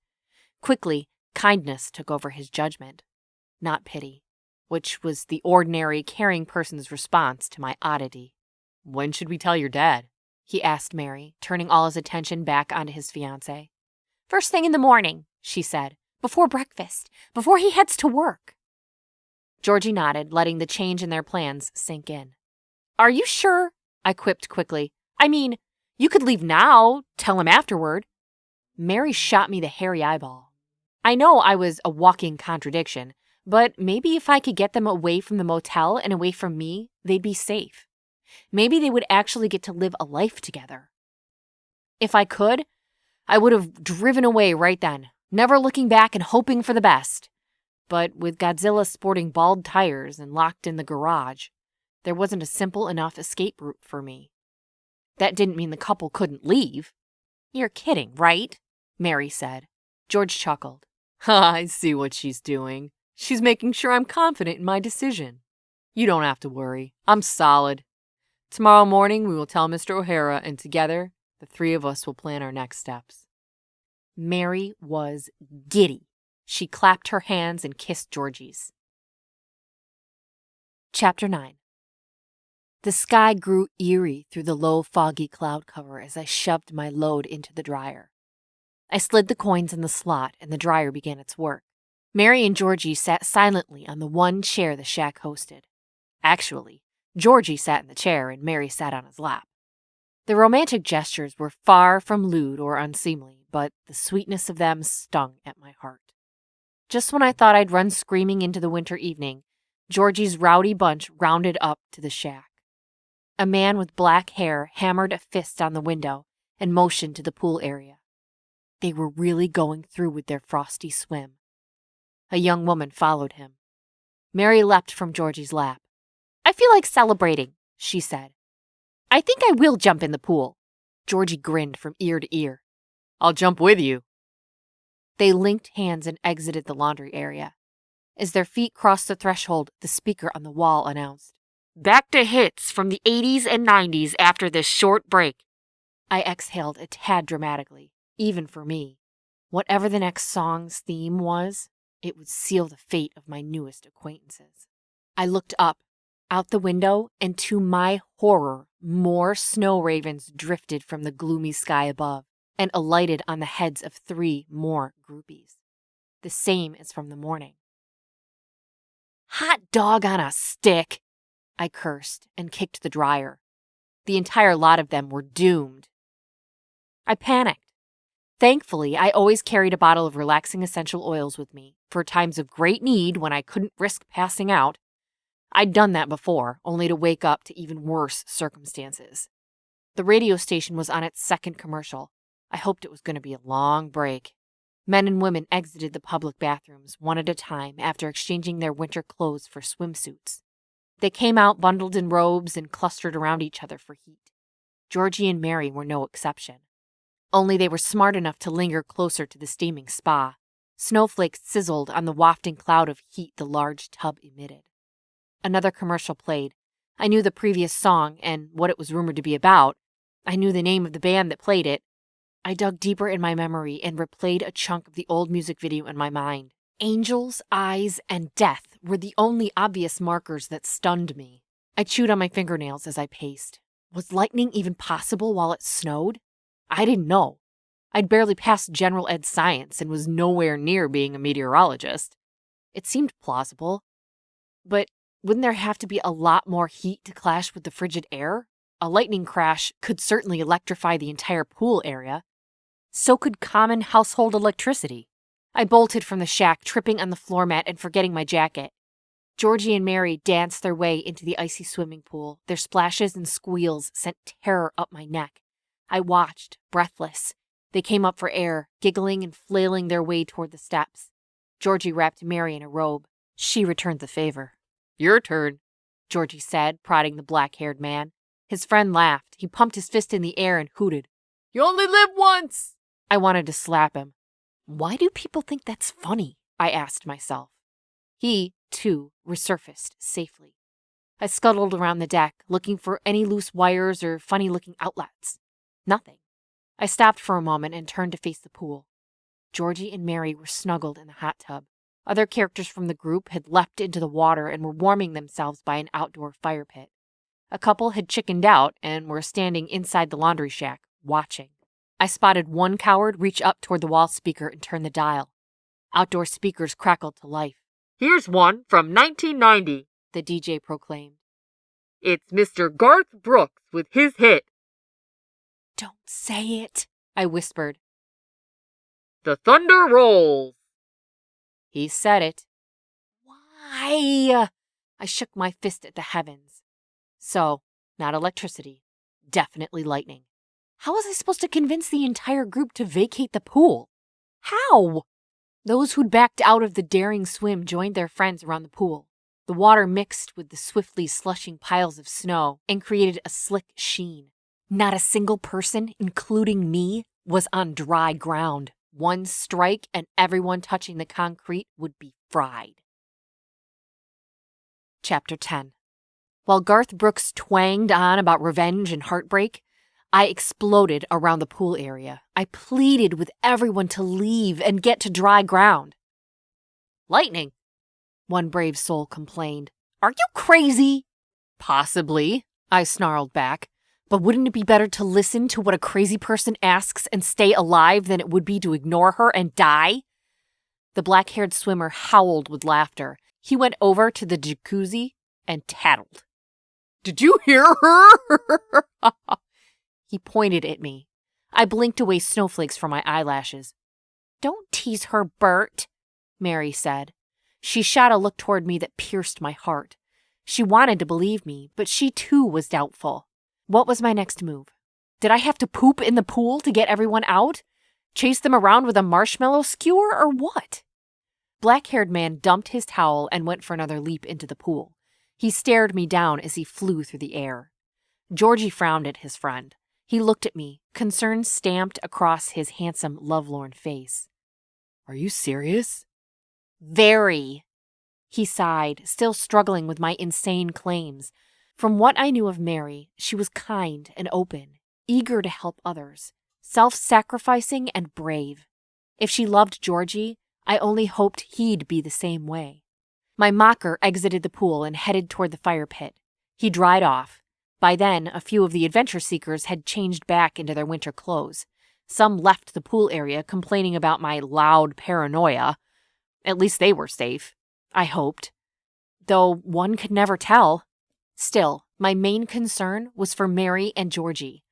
Quickly, kindness took over his judgment, not pity, which was the ordinary, caring person's response to my oddity. When should we tell your dad? He asked Mary, turning all his attention back onto his fiancée. First thing in the morning, she said, before breakfast, before he heads to work. Georgie nodded, letting the change in their plans sink in. Are you sure? I quipped quickly. I mean, you could leave now, tell him afterward. Mary shot me the hairy eyeball. I know I was a walking contradiction, but maybe if I could get them away from the motel and away from me, they'd be safe. Maybe they would actually get to live a life together. If I could, I would have driven away right then, never looking back and hoping for the best. But with Godzilla sporting bald tires and locked in the garage, there wasn't a simple enough escape route for me. That didn't mean the couple couldn't leave. You're kidding, right? Mary said. George chuckled. I see what she's doing. She's making sure I'm confident in my decision. You don't have to worry. I'm solid. Tomorrow morning we will tell Mr. O'Hara, and together, the three of us will plan our next steps. Mary was giddy. She clapped her hands and kissed Georgie's. Chapter 9. The sky grew eerie through the low, foggy cloud cover as I shoved my load into the dryer. I slid the coins in the slot and the dryer began its work. Mary and Georgie sat silently on the one chair the shack hosted. Actually, Georgie sat in the chair and Mary sat on his lap. The romantic gestures were far from lewd or unseemly, but the sweetness of them stung at my heart. Just when I thought I'd run screaming into the winter evening, Georgie's rowdy bunch rounded up to the shack. A man with black hair hammered a fist on the window and motioned to the pool area. They were really going through with their frosty swim. A young woman followed him. Mary leapt from Georgie's lap. I feel like celebrating, she said. I think I will jump in the pool. Georgie grinned from ear to ear. I'll jump with you. They linked hands and exited the laundry area. As their feet crossed the threshold, the speaker on the wall announced, Back to hits from the 80s and 90s after this short break. I exhaled a tad dramatically, even for me. Whatever the next song's theme was, it would seal the fate of my newest acquaintances. I looked up, out the window, and to my horror, more snow ravens drifted from the gloomy sky above and alighted on the heads of 3 more groupies, the same as from the morning. Hot dog on a stick, I cursed and kicked the dryer. The entire lot of them were doomed. I panicked. Thankfully, I always carried a bottle of relaxing essential oils with me for times of great need when I couldn't risk passing out. I'd done that before, only to wake up to even worse circumstances. The radio station was on its second commercial. I hoped it was going to be a long break. Men and women exited the public bathrooms one at a time after exchanging their winter clothes for swimsuits. They came out bundled in robes and clustered around each other for heat. Georgie and Mary were no exception. Only they were smart enough to linger closer to the steaming spa. Snowflakes sizzled on the wafting cloud of heat the large tub emitted. Another commercial played. I knew the previous song and what it was rumored to be about. I knew the name of the band that played it. I dug deeper in my memory and replayed a chunk of the old music video in my mind. Angels, eyes, and death were the only obvious markers that stunned me. I chewed on my fingernails as I paced. Was lightning even possible while it snowed? I didn't know. I'd barely passed general ed science and was nowhere near being a meteorologist. It seemed plausible. But wouldn't there have to be a lot more heat to clash with the frigid air? A lightning crash could certainly electrify the entire pool area. So could common household electricity. I bolted from the shack, tripping on the floor mat and forgetting my jacket. Georgie and Mary danced their way into the icy swimming pool. Their splashes and squeals sent terror up my neck. I watched, breathless. They came up for air, giggling and flailing their way toward the steps. Georgie wrapped Mary in a robe. She returned the favor. Your turn, Georgie said, prodding the black-haired man. His friend laughed. He pumped his fist in the air and hooted. You only live once! I wanted to slap him. Why do people think that's funny? I asked myself. He, too, resurfaced safely. I scuttled around the deck, looking for any loose wires or funny-looking outlets. Nothing. I stopped for a moment and turned to face the pool. Georgie and Mary were snuggled in the hot tub. Other characters from the group had leapt into the water and were warming themselves by an outdoor fire pit. A couple had chickened out and were standing inside the laundry shack, watching. I spotted one coward reach up toward the wall speaker and turn the dial. Outdoor speakers crackled to life. Here's one from 1990, the DJ proclaimed. It's Mr. Garth Brooks with his hit. Don't say it, I whispered. The Thunder Rolls. He said it. Why? I shook my fist at the heavens. So, not electricity. Definitely lightning. How was I supposed to convince the entire group to vacate the pool? How? Those who'd backed out of the daring swim joined their friends around the pool. The water mixed with the swiftly slushing piles of snow and created a slick sheen. Not a single person, including me, was on dry ground. One strike and everyone touching the concrete would be fried. Chapter 10. While Garth Brooks twanged on about revenge and heartbreak, I exploded around the pool area. I pleaded with everyone to leave and get to dry ground. Lightning, one brave soul complained. Are you crazy? Possibly, I snarled back. But wouldn't it be better to listen to what a crazy person asks and stay alive than it would be to ignore her and die? The black-haired swimmer howled with laughter. He went over to the jacuzzi and tattled. Did you hear her? He pointed at me. I blinked away snowflakes from my eyelashes. Don't tease her, Bert, Mary said. She shot a look toward me that pierced my heart. She wanted to believe me, but she too was doubtful. What was my next move? Did I have to poop in the pool to get everyone out? Chase them around with a marshmallow skewer or what? Black-haired man dumped his towel and went for another leap into the pool. He stared me down as he flew through the air. Georgie frowned at his friend. He looked at me, concern stamped across his handsome, lovelorn face. Are you serious? Very. He sighed, still struggling with my insane claims. From what I knew of Mary, she was kind and open, eager to help others, self-sacrificing and brave. If she loved Georgie, I only hoped he'd be the same way. My mocker exited the pool and headed toward the fire pit. He dried off. By then, a few of the adventure seekers had changed back into their winter clothes. Some left the pool area complaining about my loud paranoia. At least they were safe, I hoped. Though one could never tell. Still, my main concern was for Mary and Georgie.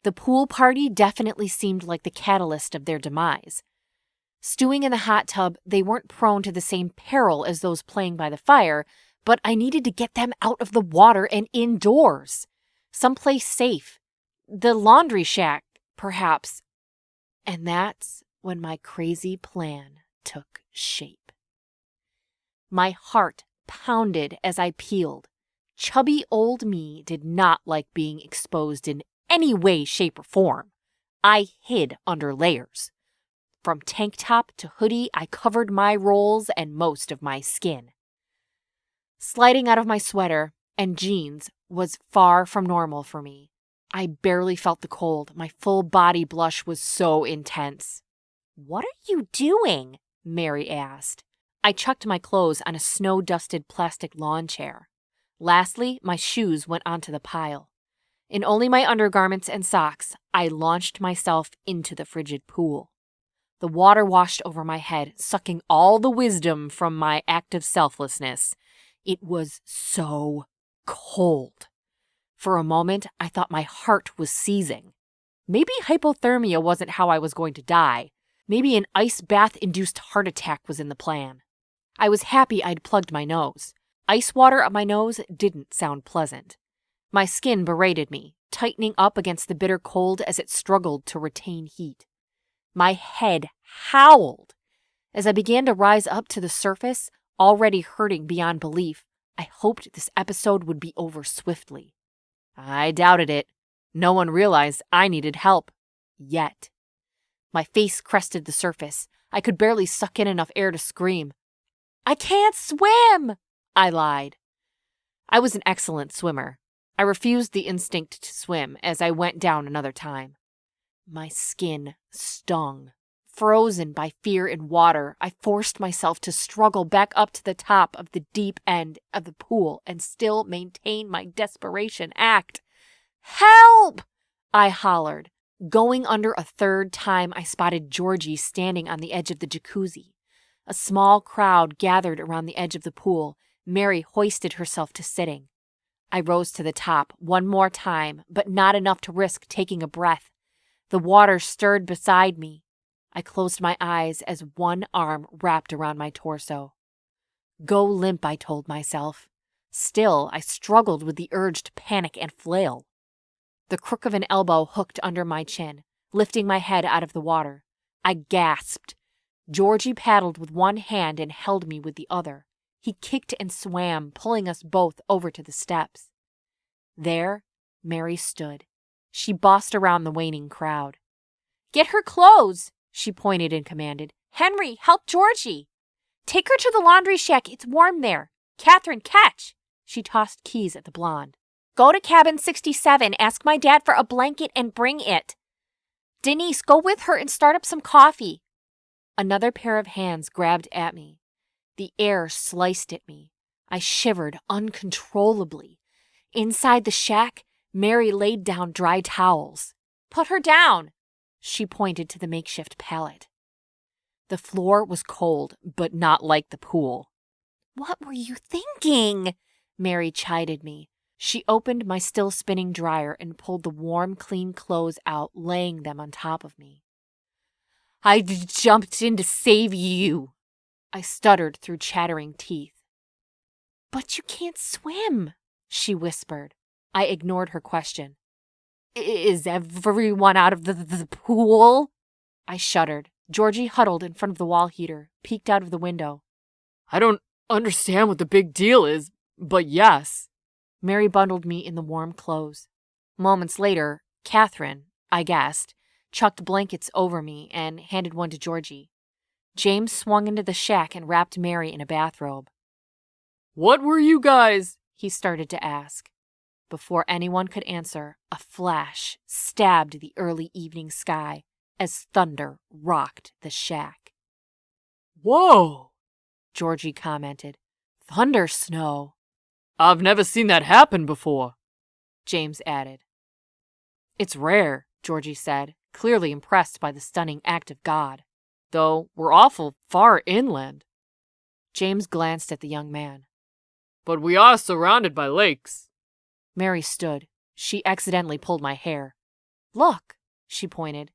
The pool party definitely seemed like the catalyst of their demise. Stewing in the hot tub, they weren't prone to the same peril as those playing by the fire, but I needed to get them out of the water and indoors. Someplace safe. The laundry shack, perhaps. And that's when my crazy plan took shape. My heart pounded as I peeled. Chubby old me did not like being exposed in any way, shape, or form. I hid under layers. From tank top to hoodie, I covered my rolls and most of my skin. Sliding out of my sweater and jeans was far from normal for me. I barely felt the cold. My full body blush was so intense. "What are you doing?" Mary asked. I chucked my clothes on a snow-dusted plastic lawn chair. Lastly, my shoes went onto the pile. In only my undergarments and socks, I launched myself into the frigid pool. The water washed over my head, sucking all the wisdom from my active selflessness. It was so cold. For a moment, I thought my heart was seizing. Maybe hypothermia wasn't how I was going to die. Maybe an ice bath-induced heart attack was in the plan. I was happy I'd plugged my nose. Ice water up my nose didn't sound pleasant. My skin berated me, tightening up against the bitter cold as it struggled to retain heat. My head howled. As I began to rise up to the surface, already hurting beyond belief, I hoped this episode would be over swiftly. I doubted it. No one realized I needed help. Yet. My face crested the surface. I could barely suck in enough air to scream. "I can't swim!" I lied. I was an excellent swimmer. I refused the instinct to swim as I went down another time. My skin stung. Frozen by fear in water, I forced myself to struggle back up to the top of the deep end of the pool and still maintain my desperation act. "Help!" I hollered. Going under a third time, I spotted Georgie standing on the edge of the jacuzzi. A small crowd gathered around the edge of the pool. Mary hoisted herself to sitting. I rose to the top one more time, but not enough to risk taking a breath. The water stirred beside me. I closed my eyes as one arm wrapped around my torso. Go limp, I told myself. Still, I struggled with the urge to panic and flail. The crook of an elbow hooked under my chin, lifting my head out of the water. I gasped. Georgie paddled with one hand and held me with the other. He kicked and swam, pulling us both over to the steps. There, Mary stood. She bossed around the waning crowd. "Get her clothes," she pointed and commanded. "Henry, help Georgie. Take her to the laundry shack. It's warm there. Catherine, catch." She tossed keys at the blonde. "Go to cabin 67. Ask my dad for a blanket and bring it. Denise, go with her and start up some coffee." Another pair of hands grabbed at me. The air sliced at me. I shivered uncontrollably. Inside the shack, Mary laid down dry towels. "Put her down." She pointed to the makeshift pallet. The floor was cold, but not like the pool. "What were you thinking?" Mary chided me. She opened my still spinning dryer and pulled the warm, clean clothes out, laying them on top of me. "I jumped in to save you," I stuttered through chattering teeth. "But you can't swim," she whispered. I ignored her question. "Is everyone out of the pool?" I shuddered. Georgie huddled in front of the wall heater, peeked out of the window. I don't understand what the big deal is, but yes. Mary bundled me in the warm clothes. Moments later, Catherine, I guessed, chucked blankets over me and handed one to Georgie. James swung into the shack and wrapped Mary in a bathrobe. "What were you guys?" he started to ask. Before anyone could answer, a flash stabbed the early evening sky as thunder rocked the shack. "Whoa," Georgie commented. "Thunder snow," I've never seen that happen before," James added. "It's rare," Georgie said, clearly impressed by the stunning act of God. though we're awful far inland. James glanced at the young man. But we are surrounded by lakes. Mary stood. She accidentally pulled my hair. "Look," she pointed.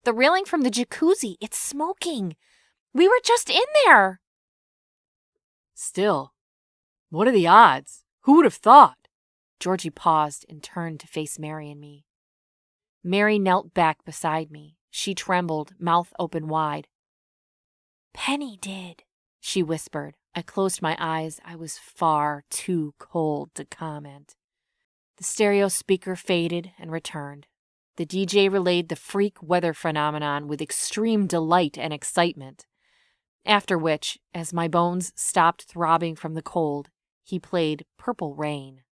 "The railing from the jacuzzi, it's smoking. We were just in there." Still, what are the odds? Who would have thought? Georgie paused and turned to face Mary and me. Mary knelt back beside me. She trembled, mouth open wide. "Penny did," she whispered. I closed my eyes. I was far too cold to comment. The stereo speaker faded and returned. The DJ relayed the freak weather phenomenon with extreme delight and excitement. After which, as my bones stopped throbbing from the cold, he played Purple Rain.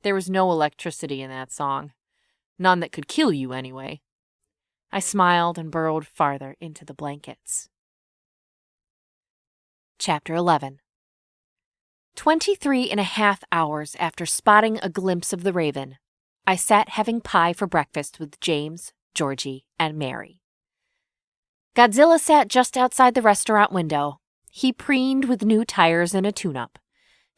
There was no electricity in that song. None that could kill you, anyway. I smiled and burrowed farther into the blankets. Chapter 11. 23.5 hours after spotting a glimpse of the raven, I sat having pie for breakfast with James, Georgie, and Mary. Godzilla sat just outside the restaurant window. He preened with new tires and a tune-up.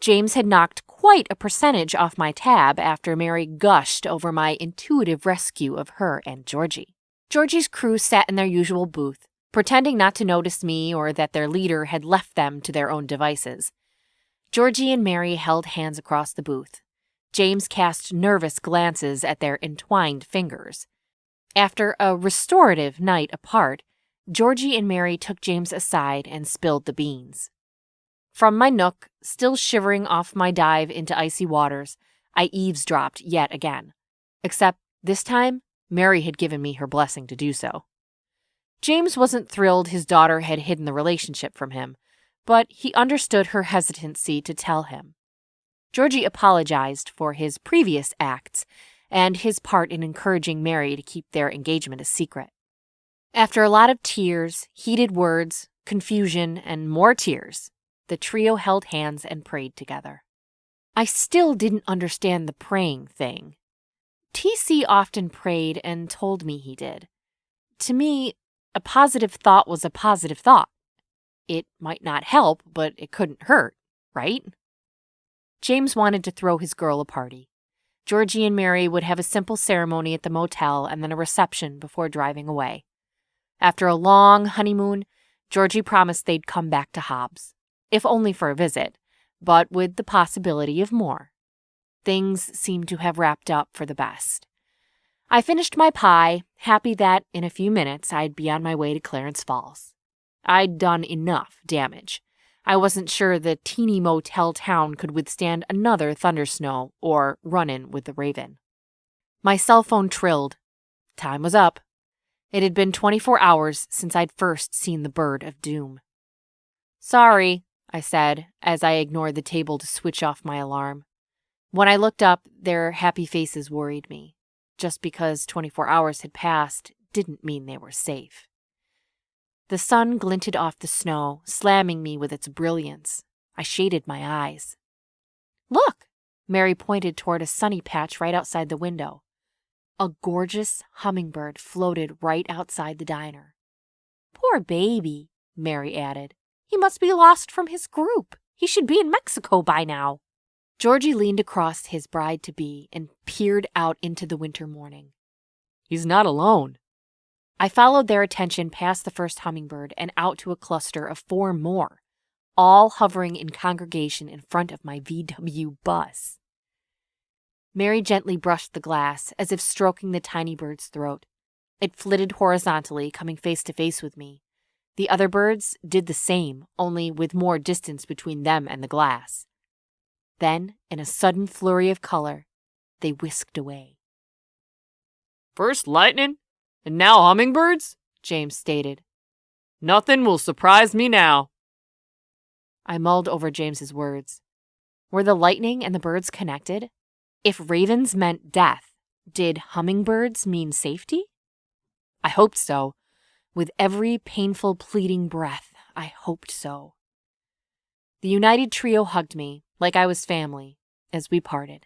James had knocked quite a percentage off my tab after Mary gushed over my intuitive rescue of her and Georgie. Georgie's crew sat in their usual booth, pretending not to notice me or that their leader had left them to their own devices. Georgie and Mary held hands across the booth. James cast nervous glances at their entwined fingers. After a restorative night apart, Georgie and Mary took James aside and spilled the beans. From my nook, still shivering off my dive into icy waters, I eavesdropped yet again. Except this time, Mary had given me her blessing to do so. James wasn't thrilled his daughter had hidden the relationship from him, but he understood her hesitancy to tell him. Georgie apologized for his previous acts and his part in encouraging Mary to keep their engagement a secret. After a lot of tears, heated words, confusion, and more tears, the trio held hands and prayed together. I still didn't understand the praying thing. TC often prayed and told me he did. To me, a positive thought was a positive thought. It might not help, but it couldn't hurt, right? James wanted to throw his girl a party. Georgie and Mary would have a simple ceremony at the motel and then a reception before driving away. After a long honeymoon, Georgie promised they'd come back to Hobbs, if only for a visit, but with the possibility of more. Things seemed to have wrapped up for the best. I finished my pie, happy that in a few minutes I'd be on my way to Clarence Falls. I'd done enough damage. I wasn't sure the teeny motel town could withstand another thundersnow or run-in with the Raven. My cell phone trilled. Time was up. It had been 24 hours since I'd first seen the bird of doom. "Sorry," I said, as I ignored the table to switch off my alarm. When I looked up, their happy faces worried me. Just because 24 hours had passed didn't mean they were safe. The sun glinted off the snow, slamming me with its brilliance. I shaded my eyes. "Look!" Mary pointed toward a sunny patch right outside the window. A gorgeous hummingbird floated right outside the diner. "Poor baby," Mary added. "He must be lost from his group. He should be in Mexico by now." Georgie leaned across his bride-to-be and peered out into the winter morning. "He's not alone." I followed their attention past the first hummingbird and out to a cluster of 4 more, all hovering in congregation in front of my VW bus. Mary gently brushed the glass, as if stroking the tiny bird's throat. It flitted horizontally, coming face to face with me. The other birds did the same, only with more distance between them and the glass. Then, in a sudden flurry of color, they whisked away. "First lightning, and now hummingbirds?" James stated. "Nothing will surprise me now." I mulled over James's words. Were the lightning and the birds connected? If ravens meant death, did hummingbirds mean safety? I hoped so. With every painful, pleading breath, I hoped so. The united trio hugged me, like I was family, as we parted.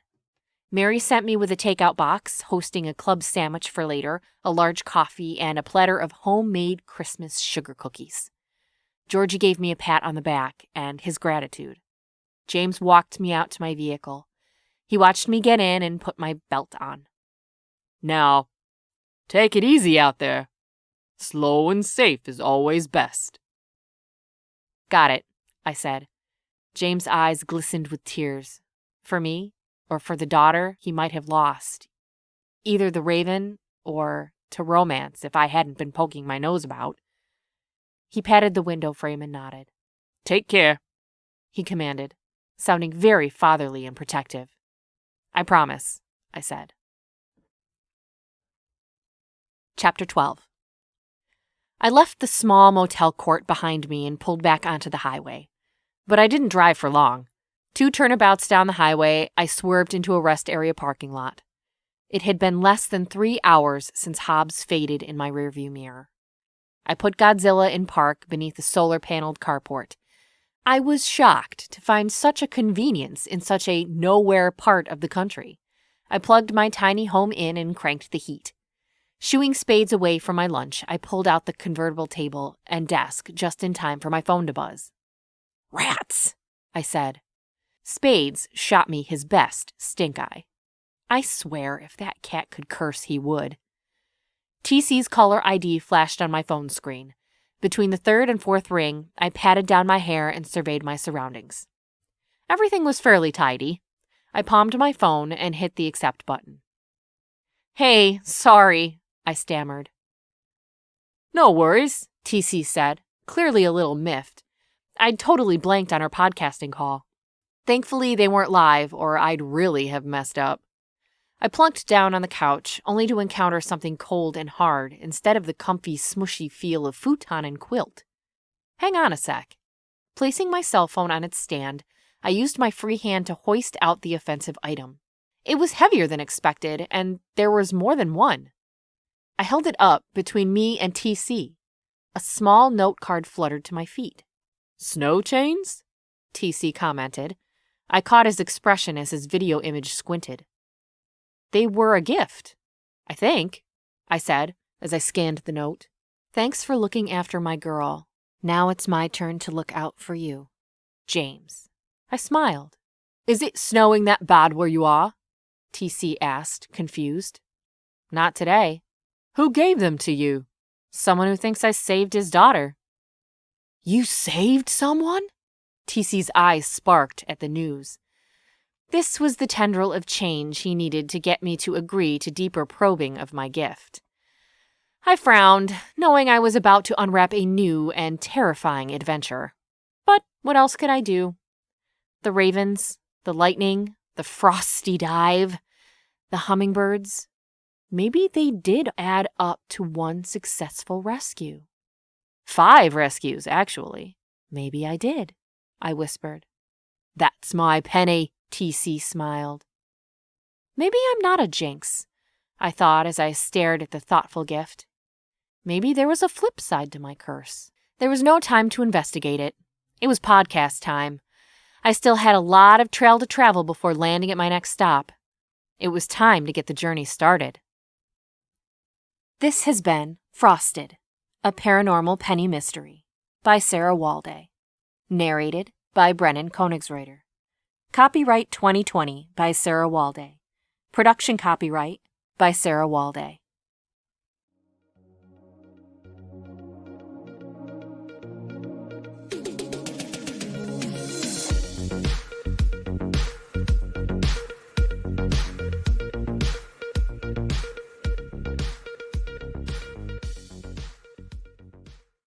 Mary sent me with a takeout box, hosting a club sandwich for later, a large coffee, and a platter of homemade Christmas sugar cookies. Georgie gave me a pat on the back and his gratitude. James walked me out to my vehicle. He watched me get in and put my belt on. "Now, take it easy out there. Slow and safe is always best." "Got it," I said. James' eyes glistened with tears. For me, or for the daughter he might have lost. Either the Raven, or to romance if I hadn't been poking my nose about. He patted the window frame and nodded. "Take care," he commanded, sounding very fatherly and protective. "I promise," I said. Chapter 12. I left the small motel court behind me and pulled back onto the highway. But I didn't drive for long. 2 turnabouts down the highway, I swerved into a rest area parking lot. It had been less than 3 hours since Hobbs faded in my rearview mirror. I put Godzilla in park beneath a solar-paneled carport. I was shocked to find such a convenience in such a nowhere part of the country. I plugged my tiny home in and cranked the heat. Shooing Spades away from my lunch, I pulled out the convertible table and desk just in time for my phone to buzz. "Rats," I said. Spades shot me his best stink eye. I swear if that cat could curse, he would. TC's caller ID flashed on my phone screen. Between the 3rd and 4th ring, I patted down my hair and surveyed my surroundings. Everything was fairly tidy. I palmed my phone and hit the accept button. "Hey, sorry," I stammered. "No worries," TC said, clearly a little miffed. I'd totally blanked on our podcasting call. Thankfully, they weren't live, or I'd really have messed up. I plunked down on the couch, only to encounter something cold and hard instead of the comfy, smushy feel of futon and quilt. Hang on a sec. Placing my cell phone on its stand, I used my free hand to hoist out the offensive item. It was heavier than expected, and there was more than one. I held it up between me and TC. A small note card fluttered to my feet. "Snow chains?" TC commented. I caught his expression as his video image squinted. "They were a gift, I think," I said as I scanned the note. "Thanks for looking after my girl. Now it's my turn to look out for you. James." I smiled. "Is it snowing that bad where you are?" TC asked, confused. "Not today." "Who gave them to you?" Someone who thinks I saved his daughter. You saved someone? TC's eyes sparked at the news. This was the tendril of change he needed to get me to agree to deeper probing of my gift. I frowned, knowing I was about to unwrap a new and terrifying adventure. But what else could I do? The ravens, the lightning, the frosty dive, the hummingbirds. Maybe they did add up to one successful rescue. 5 rescues, actually. Maybe I did, I whispered. That's my penny, TC smiled. Maybe I'm not a jinx, I thought as I stared at the thoughtful gift. Maybe there was a flip side to my curse. There was no time to investigate it. It was podcast time. I still had a lot of trail to travel before landing at my next stop. It was time to get the journey started. This has been Frosted, a Paranormal Penny Mystery by Sarah Hualde. Narrated by Brennan Koenigsreiter. Copyright 2020 by Sarah Hualde. Production copyright by Sarah Hualde.